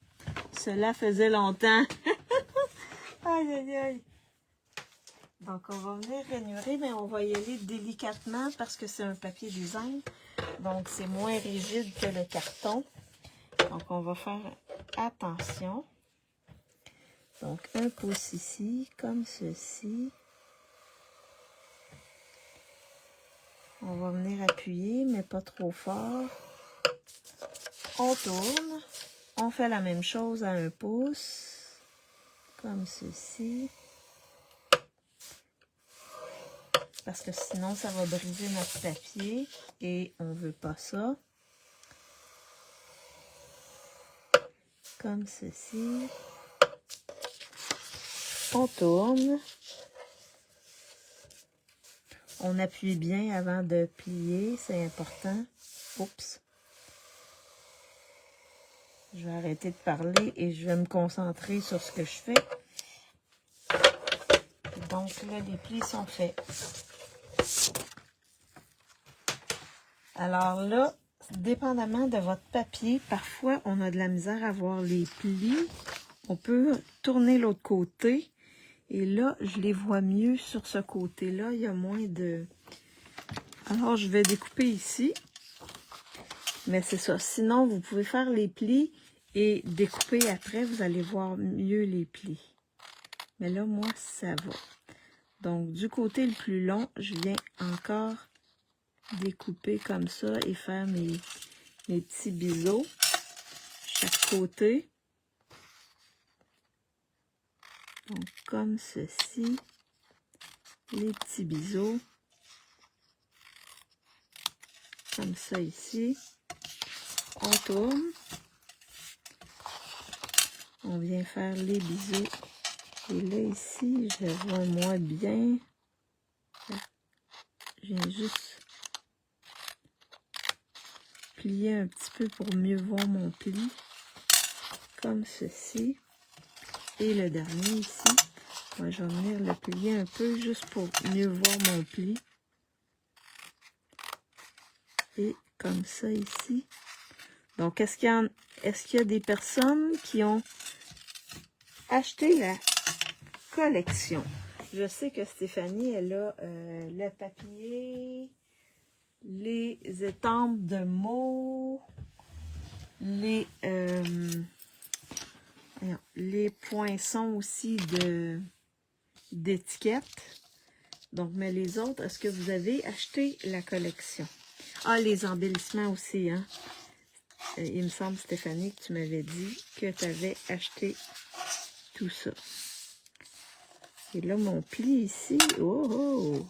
A: Cela faisait longtemps. Aïe, aïe, aïe. Donc, on va venir rainurer, mais on va y aller délicatement parce que c'est un papier design. Donc, c'est moins rigide que le carton. Donc, on va faire attention. Donc, 1 pouce ici, comme ceci. On va venir appuyer, mais pas trop fort. On tourne. On fait la même chose à 1 pouce. Comme ceci. Parce que sinon, ça va briser notre papier. Et on ne veut pas ça. Comme ceci. On tourne. On appuie bien avant de plier, c'est important. Oups. Je vais arrêter de parler et je vais me concentrer sur ce que je fais. Donc là, les plis sont faits. Alors là, dépendamment de votre papier, parfois on a de la misère à voir les plis. On peut tourner l'autre côté. Et là, je les vois mieux sur ce côté-là. Il y a moins de... Alors, je vais découper ici. Mais c'est ça. Sinon, vous pouvez faire les plis et découper après. Vous allez voir mieux les plis. Mais là, moi, ça va. Donc, du côté le plus long, je viens encore découper comme ça et faire mes petits biseaux. Chaque côté. Donc, comme ceci. Les petits biseaux. Comme ça ici. On tourne. On vient faire les biseaux. Et là, ici, je vois moins bien. Je viens juste plier un petit peu pour mieux voir mon pli. Comme ceci. Et le dernier ici. Moi, je vais venir le plier un peu juste pour mieux voir mon pli. Et comme ça ici. Donc, est-ce qu'il y a des personnes qui ont acheté la collection? Je sais que Stéphanie, elle a le papier, les étampes de mots, les poinçons aussi d'étiquettes. Donc, mais les autres, est-ce que vous avez acheté la collection? Ah, les embellissements aussi, hein? Il me semble, Stéphanie, que tu m'avais dit que tu avais acheté tout ça. Et là, mon pli ici, oh, oh!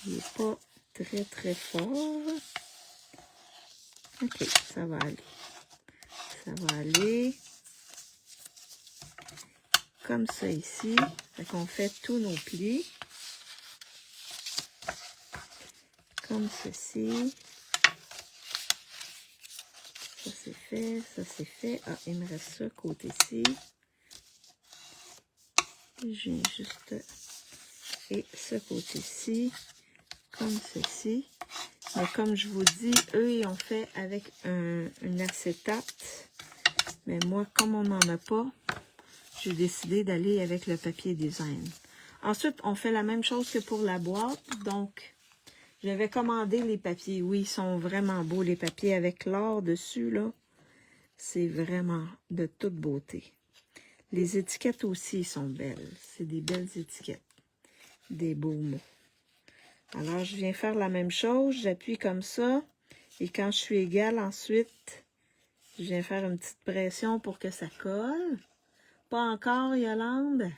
A: Il n'est pas très, très fort. OK, ça va aller. Ça va aller. Comme ça ici. Fait qu'on fait tous nos plis. Comme ceci. Ça c'est fait, ça c'est fait. Ah, il me reste ce côté-ci. Je viens juste... Et ce côté-ci. Comme ceci. Mais comme je vous dis, eux, ils ont fait avec une acétate. Mais moi, comme on n'en a pas, j'ai décidé d'aller avec le papier design. Ensuite, on fait la même chose que pour la boîte. Donc, j'avais commandé les papiers. Oui, ils sont vraiment beaux, les papiers avec l'or dessus, là. C'est vraiment de toute beauté. Les étiquettes aussi sont belles. C'est des belles étiquettes. Des beaux mots. Alors, je viens faire la même chose. J'appuie comme ça. Et quand je suis égale, ensuite, je viens faire une petite pression pour que ça colle. Pas encore, Yolande.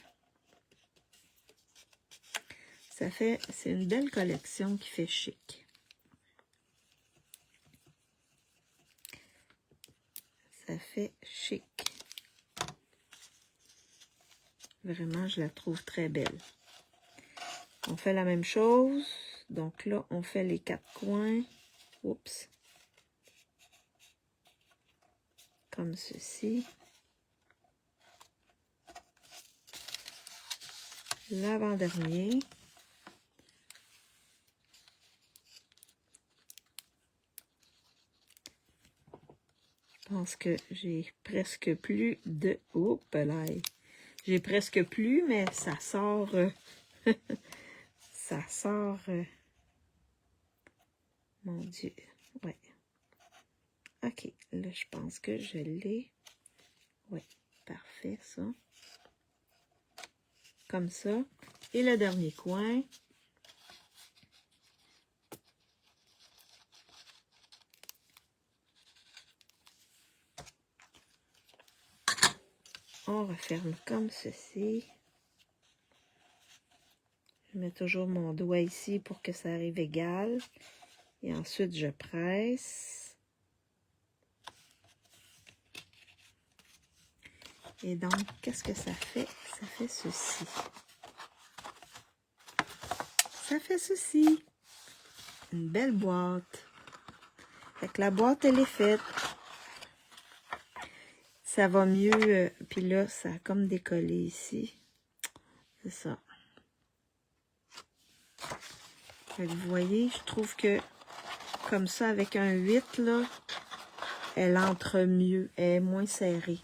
A: Ça fait, c'est une belle collection qui fait chic. Ça fait chic. Vraiment, je la trouve très belle. On fait la même chose. Donc là, on fait les 4 coins. Oups. Comme ceci. L'avant-dernier. Je pense que j'ai presque plus de... Oups là. J'ai presque plus, mais ça sort... ça sort... Mon Dieu. Ouais. OK. Là, je pense que je l'ai. Oui. Parfait, ça. Comme ça. Et le dernier coin. On referme comme ceci. Je mets toujours mon doigt ici pour que ça arrive égal. Et ensuite, je presse. Et donc, qu'est-ce que ça fait? Ça fait ceci. Ça fait ceci. Une belle boîte. Fait que la boîte, elle est faite. Ça va mieux. Puis là, ça a comme décollé ici. C'est ça. Fait que vous voyez, je trouve que comme ça, avec un 8, là, elle entre mieux. Elle est moins serrée.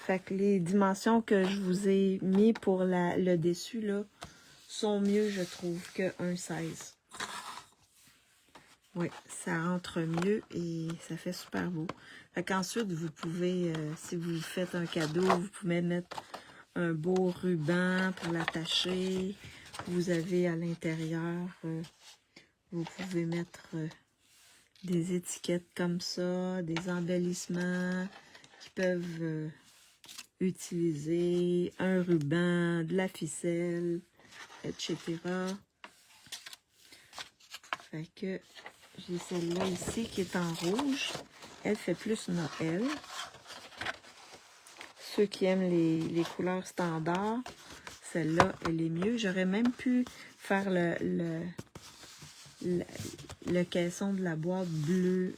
A: Fait que les dimensions que je vous ai mis pour le dessus, là, sont mieux, je trouve, que un 16. Oui, ça entre mieux et ça fait super beau. Fait qu'ensuite, vous pouvez, si vous faites un cadeau, vous pouvez mettre un beau ruban pour l'attacher. Vous avez à l'intérieur, vous pouvez mettre des étiquettes comme ça, des embellissements qui peuvent utiliser, un ruban, de la ficelle, etc. Fait que j'ai celle-là ici qui est en rouge. Elle fait plus Noël. Ceux qui aiment les couleurs standards, celle-là, elle est mieux. J'aurais même pu faire le caisson de la boîte bleu,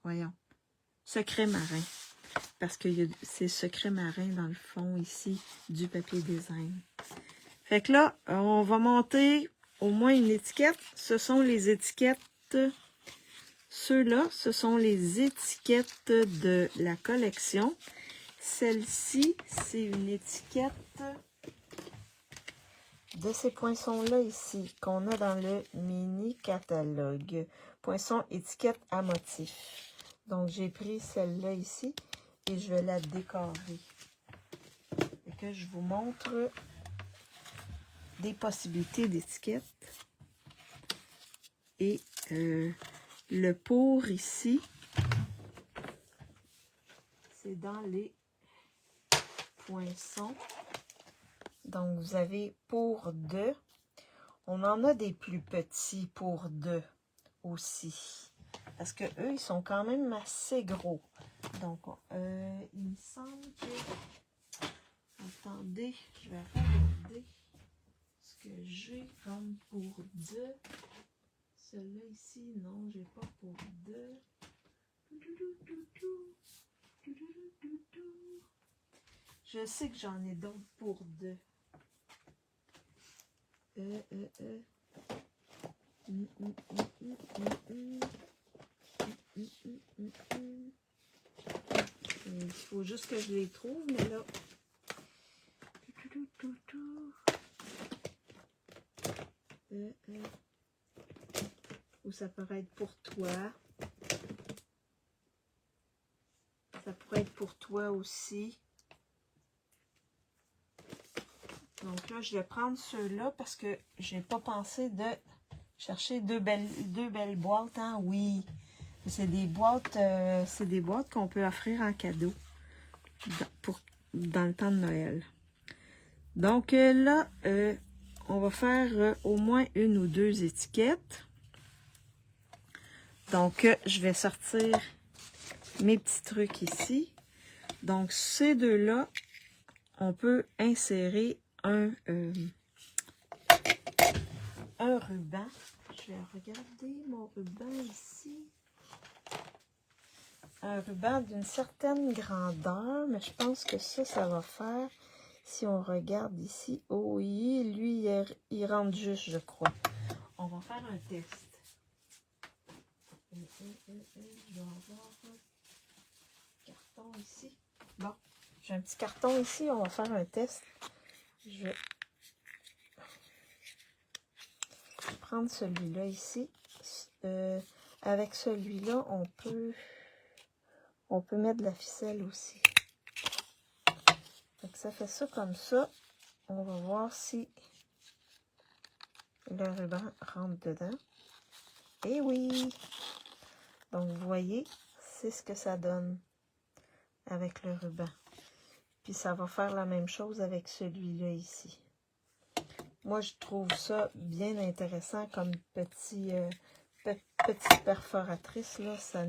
A: voyons, secret marin. Parce que c'est secret marin dans le fond ici du papier design. Fait que là, on va monter au moins une étiquette. Ce sont les étiquettes, ceux-là, ce sont les étiquettes de la collection. Celle-ci, c'est une étiquette de ces poinçons-là ici, qu'on a dans le mini catalogue. Poinçon étiquette à motif. Donc, j'ai pris celle-là ici et je vais la décorer. Et que je vous montre des possibilités d'étiquettes. Et le pour ici, c'est dans les poinçons. Donc, vous avez pour 2. On en a des plus petits pour 2 aussi. Parce que eux, ils sont quand même assez gros. Donc, il me semble que... Attendez, je vais regarder ce que j'ai comme pour 2. Celui-là ici, non, j'ai pas pour 2. Je sais que j'en ai d'autres pour 2. Il faut juste que je les trouve, mais là... Ou ça pourrait être pour toi. Ça pourrait être pour toi aussi. Donc là, je vais prendre ceux-là parce que j'ai pas pensé de chercher deux belles boîtes. Hein? Oui, c'est des boîtes qu'on peut offrir en cadeau dans le temps de Noël. Donc là, on va faire au moins une ou deux étiquettes. Donc, je vais sortir mes petits trucs ici. Donc, ces deux-là, on peut insérer un ruban. Je vais regarder mon ruban ici. Un ruban d'une certaine grandeur, mais je pense que ça va faire. Si on regarde ici, oh oui, lui, il rentre juste, je crois. On va faire un test. Je vais avoir un carton ici. Bon, j'ai un petit carton ici, on va faire un test. Je vais prendre celui-là ici. Avec celui-là, on peut mettre de la ficelle aussi. Donc, ça fait ça comme ça. On va voir si le ruban rentre dedans. Et oui! Donc, vous voyez, c'est ce que ça donne avec le ruban. Puis, ça va faire la même chose avec celui-là ici. Moi, je trouve ça bien intéressant comme petite perforatrice. Là, ça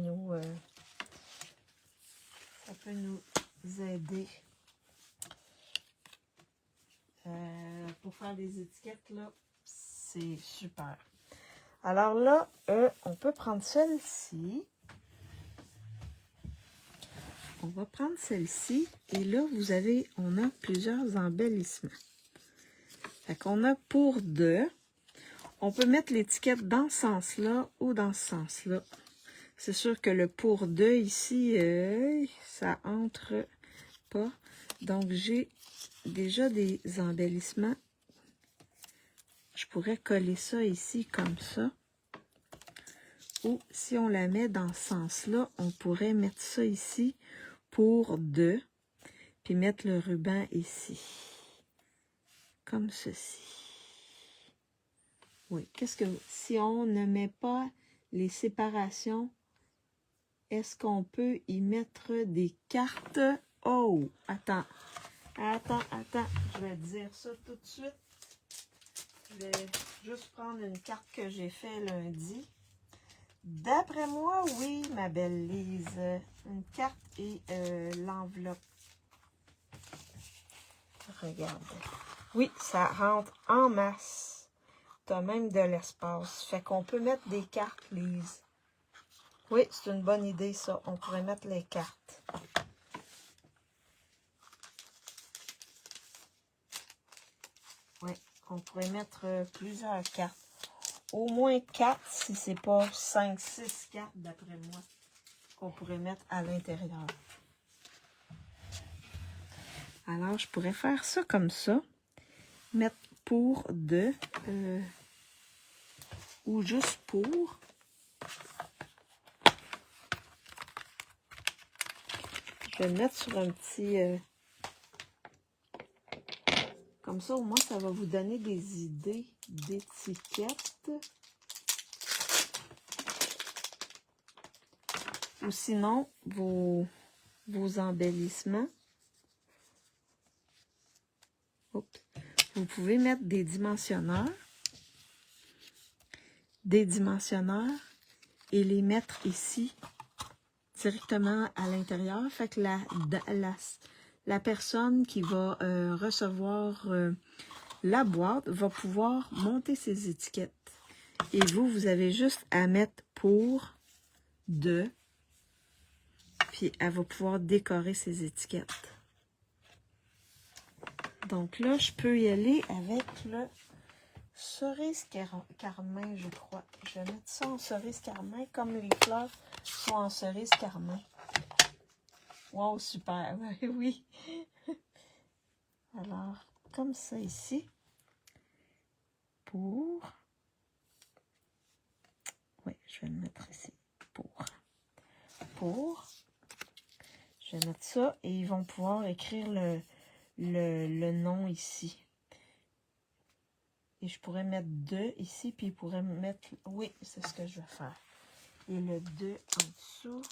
A: peut nous aider pour faire des étiquettes. Là, c'est super. Alors là, on peut prendre celle-ci. On va prendre celle-ci. Et là, on a plusieurs embellissements. Fait qu'on a pour deux. On peut mettre l'étiquette dans ce sens-là ou dans ce sens-là. C'est sûr que le pour deux ici, ça entre pas. Donc, j'ai déjà des embellissements. Je pourrais coller ça ici comme ça. Ou si on la met dans ce sens-là, on pourrait mettre ça ici pour deux. Puis mettre le ruban ici. Comme ceci. Oui, si on ne met pas les séparations, est-ce qu'on peut y mettre des cartes? Oh, attends, je vais te dire ça tout de suite. Je vais juste prendre une carte que j'ai fait lundi. D'après moi, oui, ma belle Lise, une carte et l'enveloppe. Regarde. Oui, ça rentre en masse. T'as même de l'espace. Fait qu'on peut mettre des cartes, Lise. Oui, c'est une bonne idée, ça. On pourrait mettre les cartes. Oui, on pourrait mettre plusieurs cartes. Au moins 4, si c'est pas 5, 6 cartes, d'après moi, qu'on pourrait mettre à l'intérieur. Alors, je pourrais faire ça comme ça. Mettre pour deux. Ou juste pour. Je vais le mettre sur un petit... comme ça, au moins, ça va vous donner des idées d'étiquettes. Ou sinon, vos embellissements. Oups. Vous pouvez mettre des dimensionneurs. Et les mettre ici, directement à l'intérieur. Fait que la personne qui va recevoir la boîte va pouvoir monter ses étiquettes. Et vous avez juste à mettre pour deux. Puis elle va pouvoir décorer ses étiquettes. Donc là, je peux y aller avec le cerise carmin, je crois. Je vais mettre ça en cerise carmin, comme les fleurs sont en cerise carmin. Wow, super! Oui! Alors, comme ça ici. Pour Oui, je vais le mettre ici. Pour. Je vais mettre ça et ils vont pouvoir écrire le nom ici. Et je pourrais mettre 2 ici, puis ils pourraient mettre... Oui, c'est ce que je vais faire. Et le 2 en dessous.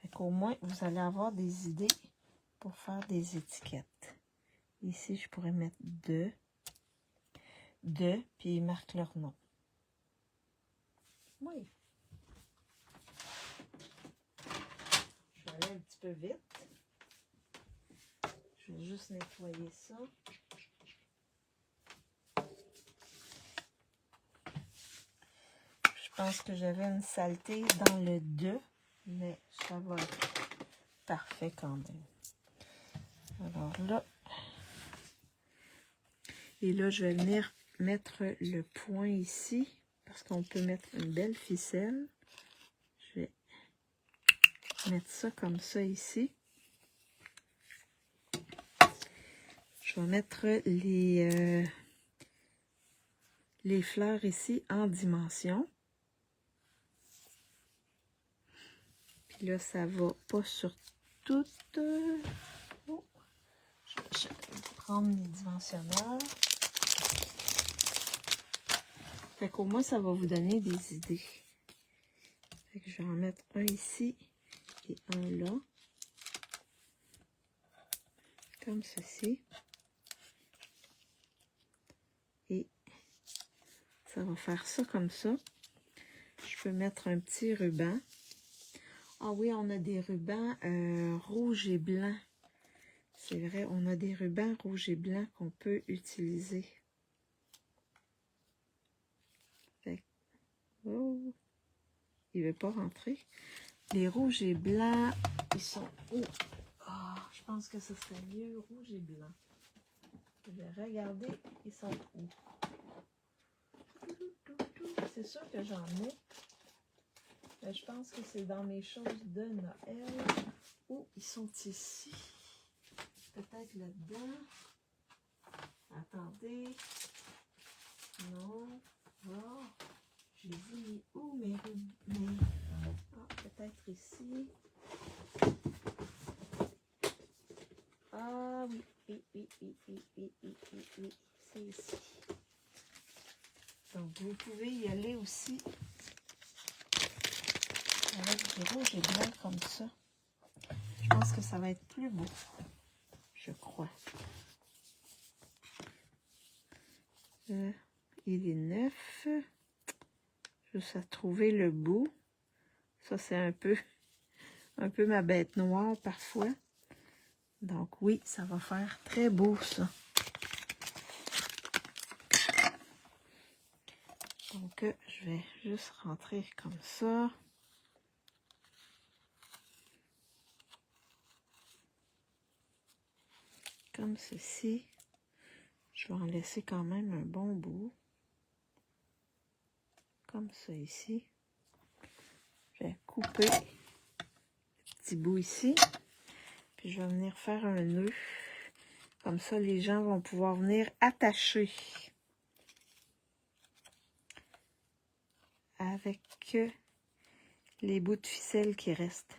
A: Fait qu'au moins, vous allez avoir des idées pour faire des étiquettes. Ici, je pourrais mettre 2, puis ils marquent leur nom. Oui. Je vais aller un petit peu vite. Je vais juste nettoyer ça. Je pense que j'avais une saleté dans le 2, mais ça va être parfait quand même. Alors là, et là, je vais venir mettre le point ici, parce qu'on peut mettre une belle ficelle. Je vais mettre ça comme ça ici. Je vais mettre les fleurs ici en dimension. Puis là, ça va pas sur toutes. Oh. Je vais prendre mes dimensionneurs. Fait qu'au moins, ça va vous donner des idées. Fait que je vais en mettre un ici et un là. Comme ceci. Et ça va faire ça comme ça. Je peux mettre un petit ruban. Ah oui, on a des rubans rouge et blanc. C'est vrai, on a des rubans rouge et blanc qu'on peut utiliser. Fait, oh, il ne veut pas rentrer. Les rouges et blancs, ils sont où? Ah, je pense que ce serait mieux rouge et blanc. Je vais regarder, ils sont où? C'est sûr que j'en ai. Mais je pense que c'est dans mes choses de Noël. Où ils sont ici? Peut-être là-dedans. Attendez. Non. Oh, j'ai mis où mes... Ah, peut-être ici. Ah oui, oui. C'est ici. Donc, vous pouvez y aller aussi avec du rouge et blanc comme ça. Je pense que ça va être plus beau. Je crois. Il est 9. Juste à trouver le bout. Ça, c'est un peu ma bête noire parfois. Donc oui, ça va faire très beau ça. Donc je vais juste rentrer comme ça. Comme ceci. Je vais en laisser quand même un bon bout. Comme ça ici. Je vais couper le petit bout ici. Puis je vais venir faire un nœud. Comme ça, les gens vont pouvoir venir attacher. Avec les bouts de ficelle qui restent.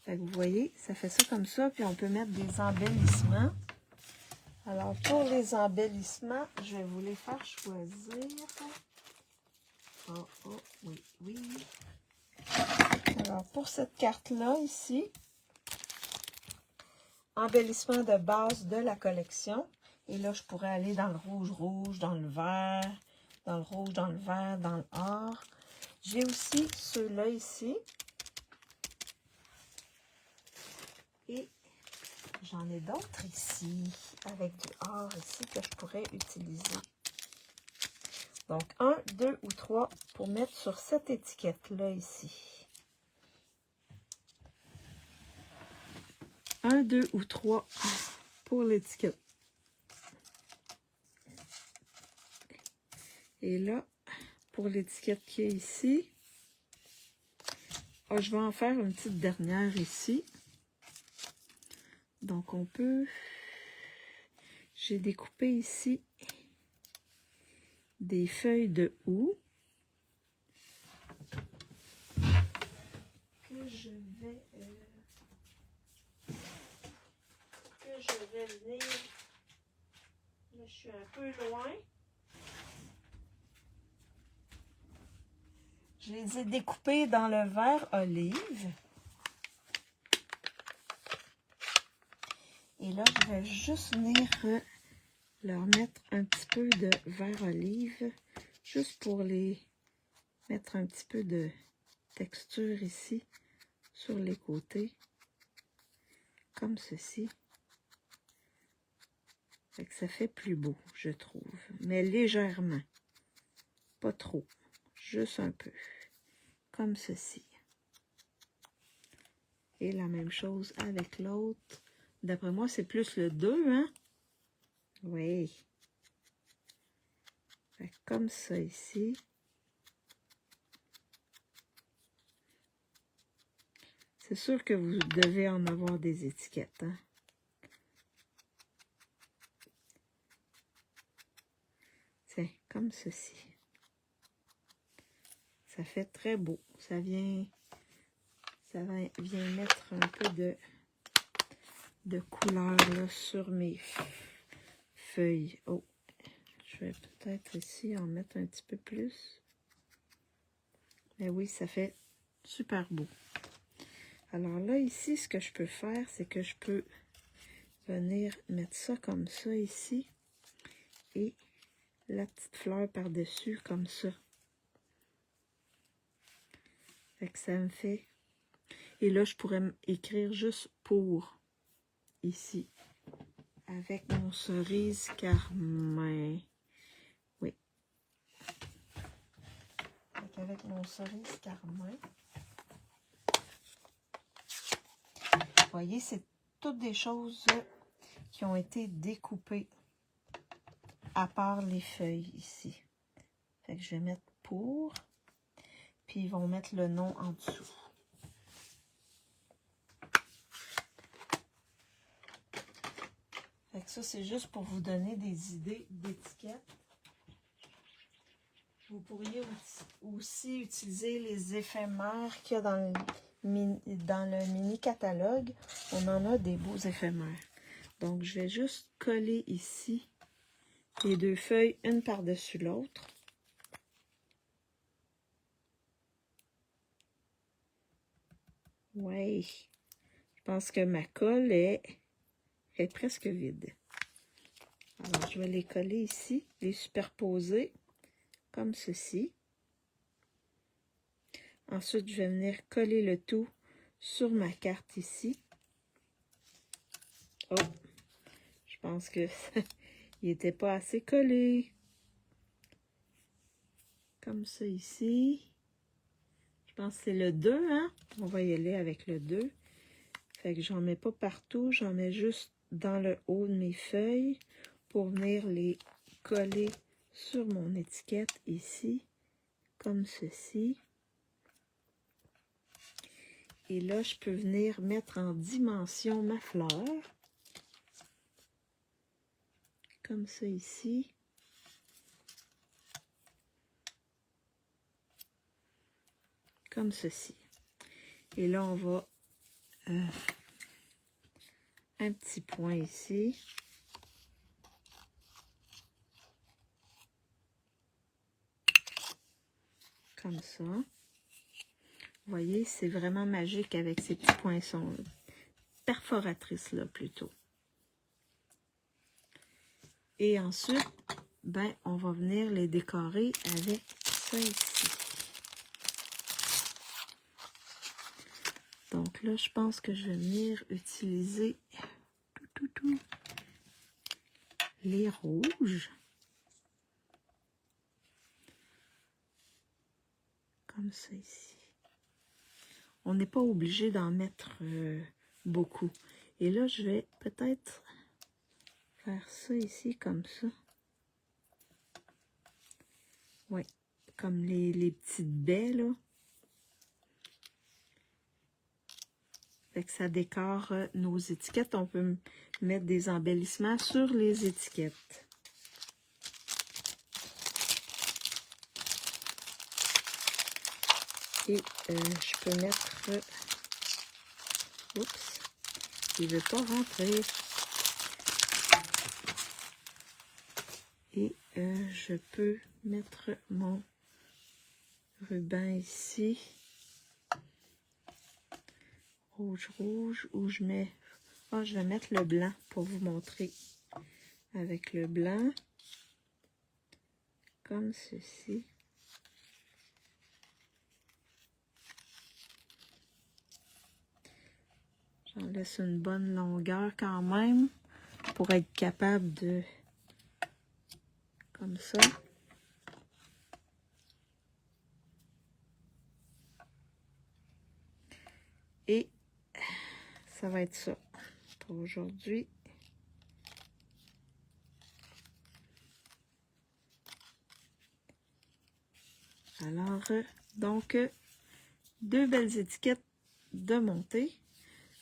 A: Fait que vous voyez, ça fait ça comme ça. Puis on peut mettre des embellissements. Alors, pour les embellissements, je vais vous les faire choisir. Oh, oui. Alors, pour cette carte-là, ici, embellissement de base de la collection. Et là, je pourrais aller dans le rouge, dans le vert, dans le rouge, dans le vert, dans le or. J'ai aussi ceux-là ici. Et j'en ai d'autres ici, avec du or ici que je pourrais utiliser. Donc, 1, 2 ou 3 pour mettre sur cette étiquette-là ici. 1, 2 ou 3 pour l'étiquette. Et là, pour l'étiquette qui est ici, je vais en faire une petite dernière ici. Donc, on peut j'ai découpé ici des feuilles de houx que je vais venir. Là, je suis un peu loin. Je les ai découpés dans le vert olive. Et là, je vais juste venir leur mettre un petit peu de vert olive, juste pour les mettre un petit peu de texture ici, sur les côtés, comme ceci. Fait que ça fait plus beau, je trouve, mais légèrement, pas trop, juste un peu, comme ceci. Et la même chose avec l'autre. D'après moi, c'est plus le 2, hein? Oui. Fait que comme ça ici. C'est sûr que vous devez en avoir des étiquettes, hein? Tiens, comme ceci. Ça fait très beau. Ça vient mettre un peu de couleur là, sur mes feuilles. Oh, je vais peut-être ici en mettre un petit peu plus. Mais oui, ça fait super beau. Alors là, ici, ce que je peux faire, c'est que je peux venir mettre ça comme ça ici. Et la petite fleur par-dessus comme ça. Fait que ça me fait... Et là, je pourrais écrire juste pour ici. Avec mon cerise carmin. Oui. Avec mon cerise carmin. Vous voyez, c'est toutes des choses qui ont été découpées. À part les feuilles ici. Fait que je vais mettre pour. Puis ils vont mettre le nom en dessous. Fait que ça, c'est juste pour vous donner des idées d'étiquettes. Vous pourriez aussi utiliser les éphémères qu'il y a dans le mini-catalogue. On en a des beaux éphémères. Donc, je vais juste coller ici les deux feuilles, une par-dessus l'autre. Oui, je pense que ma colle est presque vide. Alors, je vais les coller ici, les superposer comme ceci. Ensuite, je vais venir coller le tout sur ma carte ici. Oh, je pense que il n'était pas assez collé. Comme ça ici. Je pense que c'est le 2, hein? On va y aller avec le 2. Fait que j'en mets pas partout, j'en mets juste dans le haut de mes feuilles pour venir les coller sur mon étiquette ici, comme ceci. Et là, je peux venir mettre en dimension ma fleur. Comme ça ici. Comme ceci. Et là, on va un petit point ici. Comme ça. Vous voyez, c'est vraiment magique avec ces petits poinçons perforatrices là plutôt. Et ensuite, ben, on va venir les décorer avec ça ici. Donc là, je pense que je vais venir utiliser les rouges. Comme ça ici. On n'est pas obligé d'en mettre beaucoup. Et là, je vais peut-être faire ça ici comme ça. Oui, comme les petites baies, là. Fait que ça décore nos étiquettes. On peut mettre des embellissements sur les étiquettes. Et je peux mettre... Oups, il ne veut pas rentrer. Et je peux mettre mon ruban ici. Rouge, rouge, où je mets... Ah, je vais mettre le blanc pour vous montrer. Avec le blanc, comme ceci. J'en laisse une bonne longueur quand même pour être capable de... Comme ça. Et ça va être ça pour aujourd'hui. Alors, donc, deux belles étiquettes de montée.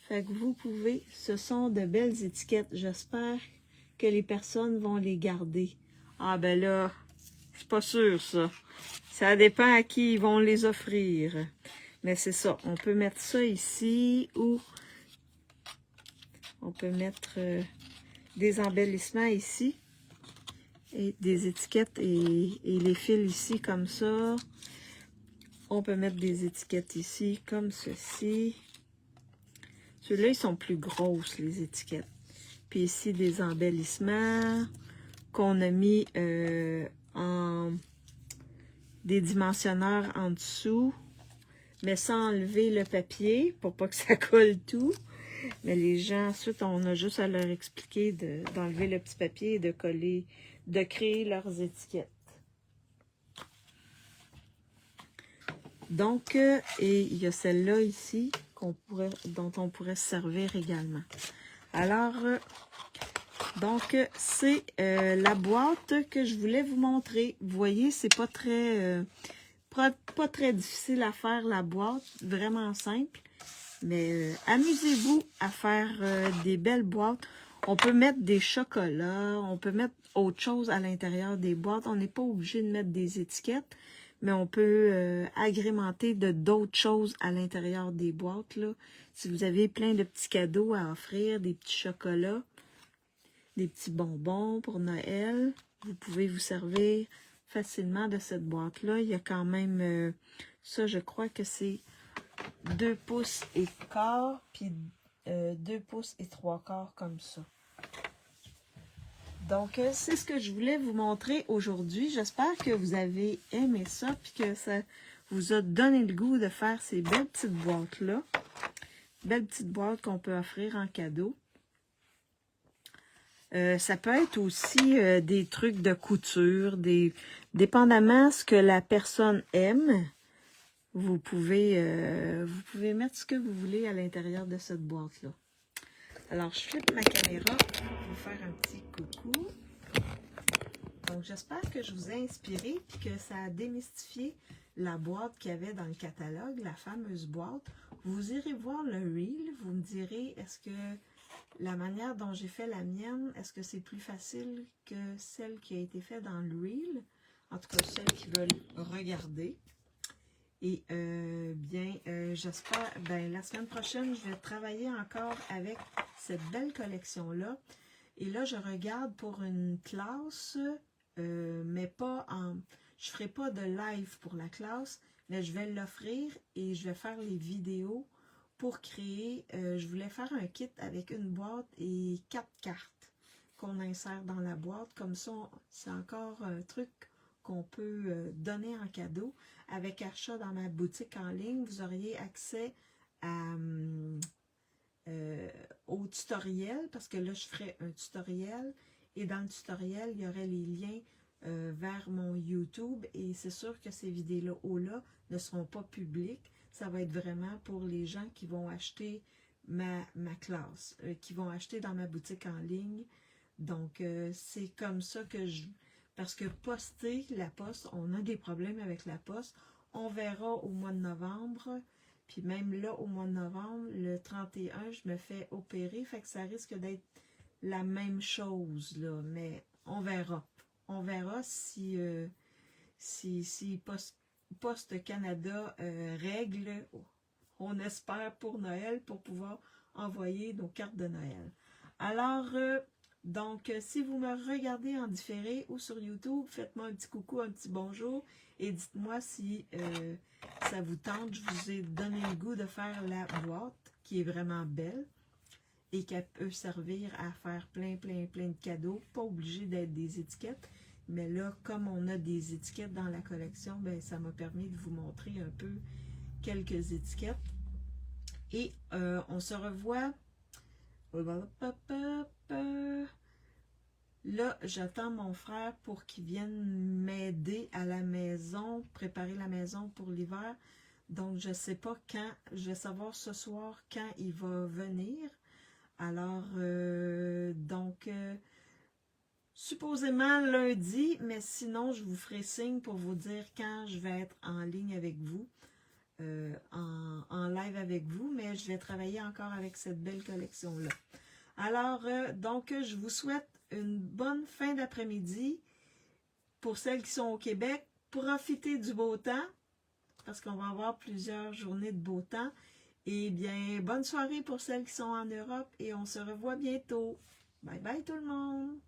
A: Fait que vous pouvez, ce sont de belles étiquettes. J'espère que les personnes vont les garder. Ah ben là, c'est pas sûr ça. Ça dépend à qui ils vont les offrir. Mais c'est ça, on peut mettre ça ici ou on peut mettre des embellissements ici. Et des étiquettes et les fils ici comme ça. On peut mettre des étiquettes ici comme ceci. Ceux-là, ils sont plus grosses, les étiquettes. Puis ici, des embellissements qu'on a mis en des dimensionneurs en dessous, mais sans enlever le papier pour pas que ça colle tout. Mais les gens, ensuite, on a juste à leur expliquer d'enlever le petit papier et de coller, de créer leurs étiquettes. Donc, et il y a celle-là ici dont on pourrait se servir également. Alors, donc, c'est la boîte que je voulais vous montrer. Vous voyez, c'est pas très difficile à faire la boîte, vraiment simple. Mais amusez-vous à faire des belles boîtes. On peut mettre des chocolats, on peut mettre autre chose à l'intérieur des boîtes. On n'est pas obligé de mettre des étiquettes, mais on peut agrémenter de d'autres choses à l'intérieur des boîtes, là. Si vous avez plein de petits cadeaux à offrir, des petits chocolats, des petits bonbons pour Noël, vous pouvez vous servir facilement de cette boîte-là. Il y a quand même, ça je crois que c'est 2 pouces et quart, puis 2 pouces et 3/4 comme ça. Donc, c'est ce que je voulais vous montrer aujourd'hui. J'espère que vous avez aimé ça, puis que ça vous a donné le goût de faire ces belles petites boîtes-là. Belles petites boîtes qu'on peut offrir en cadeau. Ça peut être aussi des trucs de couture, dépendamment ce que la personne aime. Vous pouvez mettre ce que vous voulez à l'intérieur de cette boîte-là. Alors, je flippe ma caméra pour vous faire un petit coucou. Donc, j'espère que je vous ai inspiré et que ça a démystifié la boîte qu'il y avait dans le catalogue, la fameuse boîte. Vous irez voir le reel, vous me direz, est-ce que la manière dont j'ai fait la mienne, est-ce que c'est plus facile que celle qui a été faite dans le reel? En tout cas, celles qui veulent regarder. Et j'espère, la semaine prochaine, je vais travailler encore avec cette belle collection-là. Et là, je regarde pour une classe, mais pas en... Je ne ferai pas de live pour la classe, mais je vais l'offrir et je vais faire les vidéos pour créer... je voulais faire un kit avec une boîte et 4 cartes qu'on insère dans la boîte. Comme ça, c'est encore un truc qu'on peut donner en cadeau. Avec achat dans ma boutique en ligne, vous auriez accès à, au tutoriel, parce que là, je ferai un tutoriel. Et dans le tutoriel, il y aurait les liens vers mon YouTube. Et c'est sûr que ces vidéos-là ne seront pas publiques. Ça va être vraiment pour les gens qui vont acheter ma classe, qui vont acheter dans ma boutique en ligne. Donc, c'est comme ça que je... Parce que poster la poste, on a des problèmes avec la poste. On verra au mois de novembre. Puis même là, au mois de novembre, le 31, je me fais opérer. Fait que ça risque d'être la même chose, là, mais on verra. On verra si Poste Canada règle, on espère pour Noël, pour pouvoir envoyer nos cartes de Noël. Alors, donc, si vous me regardez en différé ou sur YouTube, faites-moi un petit coucou, un petit bonjour et dites-moi si ça vous tente. Je vous ai donné le goût de faire la boîte qui est vraiment belle et qui peut servir à faire plein de cadeaux. Pas obligé d'être des étiquettes, mais là, comme on a des étiquettes dans la collection, ben, ça m'a permis de vous montrer un peu quelques étiquettes. Et on se revoit. Là, j'attends mon frère pour qu'il vienne m'aider à la maison, préparer la maison pour l'hiver. Donc, je ne sais pas quand. Je vais savoir ce soir quand il va venir. Alors, supposément lundi, mais sinon, je vous ferai signe pour vous dire quand je vais être en ligne avec vous, en live avec vous, mais je vais travailler encore avec cette belle collection-là. Alors, je vous souhaite une bonne fin d'après-midi. Pour celles qui sont au Québec, profitez du beau temps, parce qu'on va avoir plusieurs journées de beau temps. Et bien, bonne soirée pour celles qui sont en Europe et on se revoit bientôt. Bye bye tout le monde!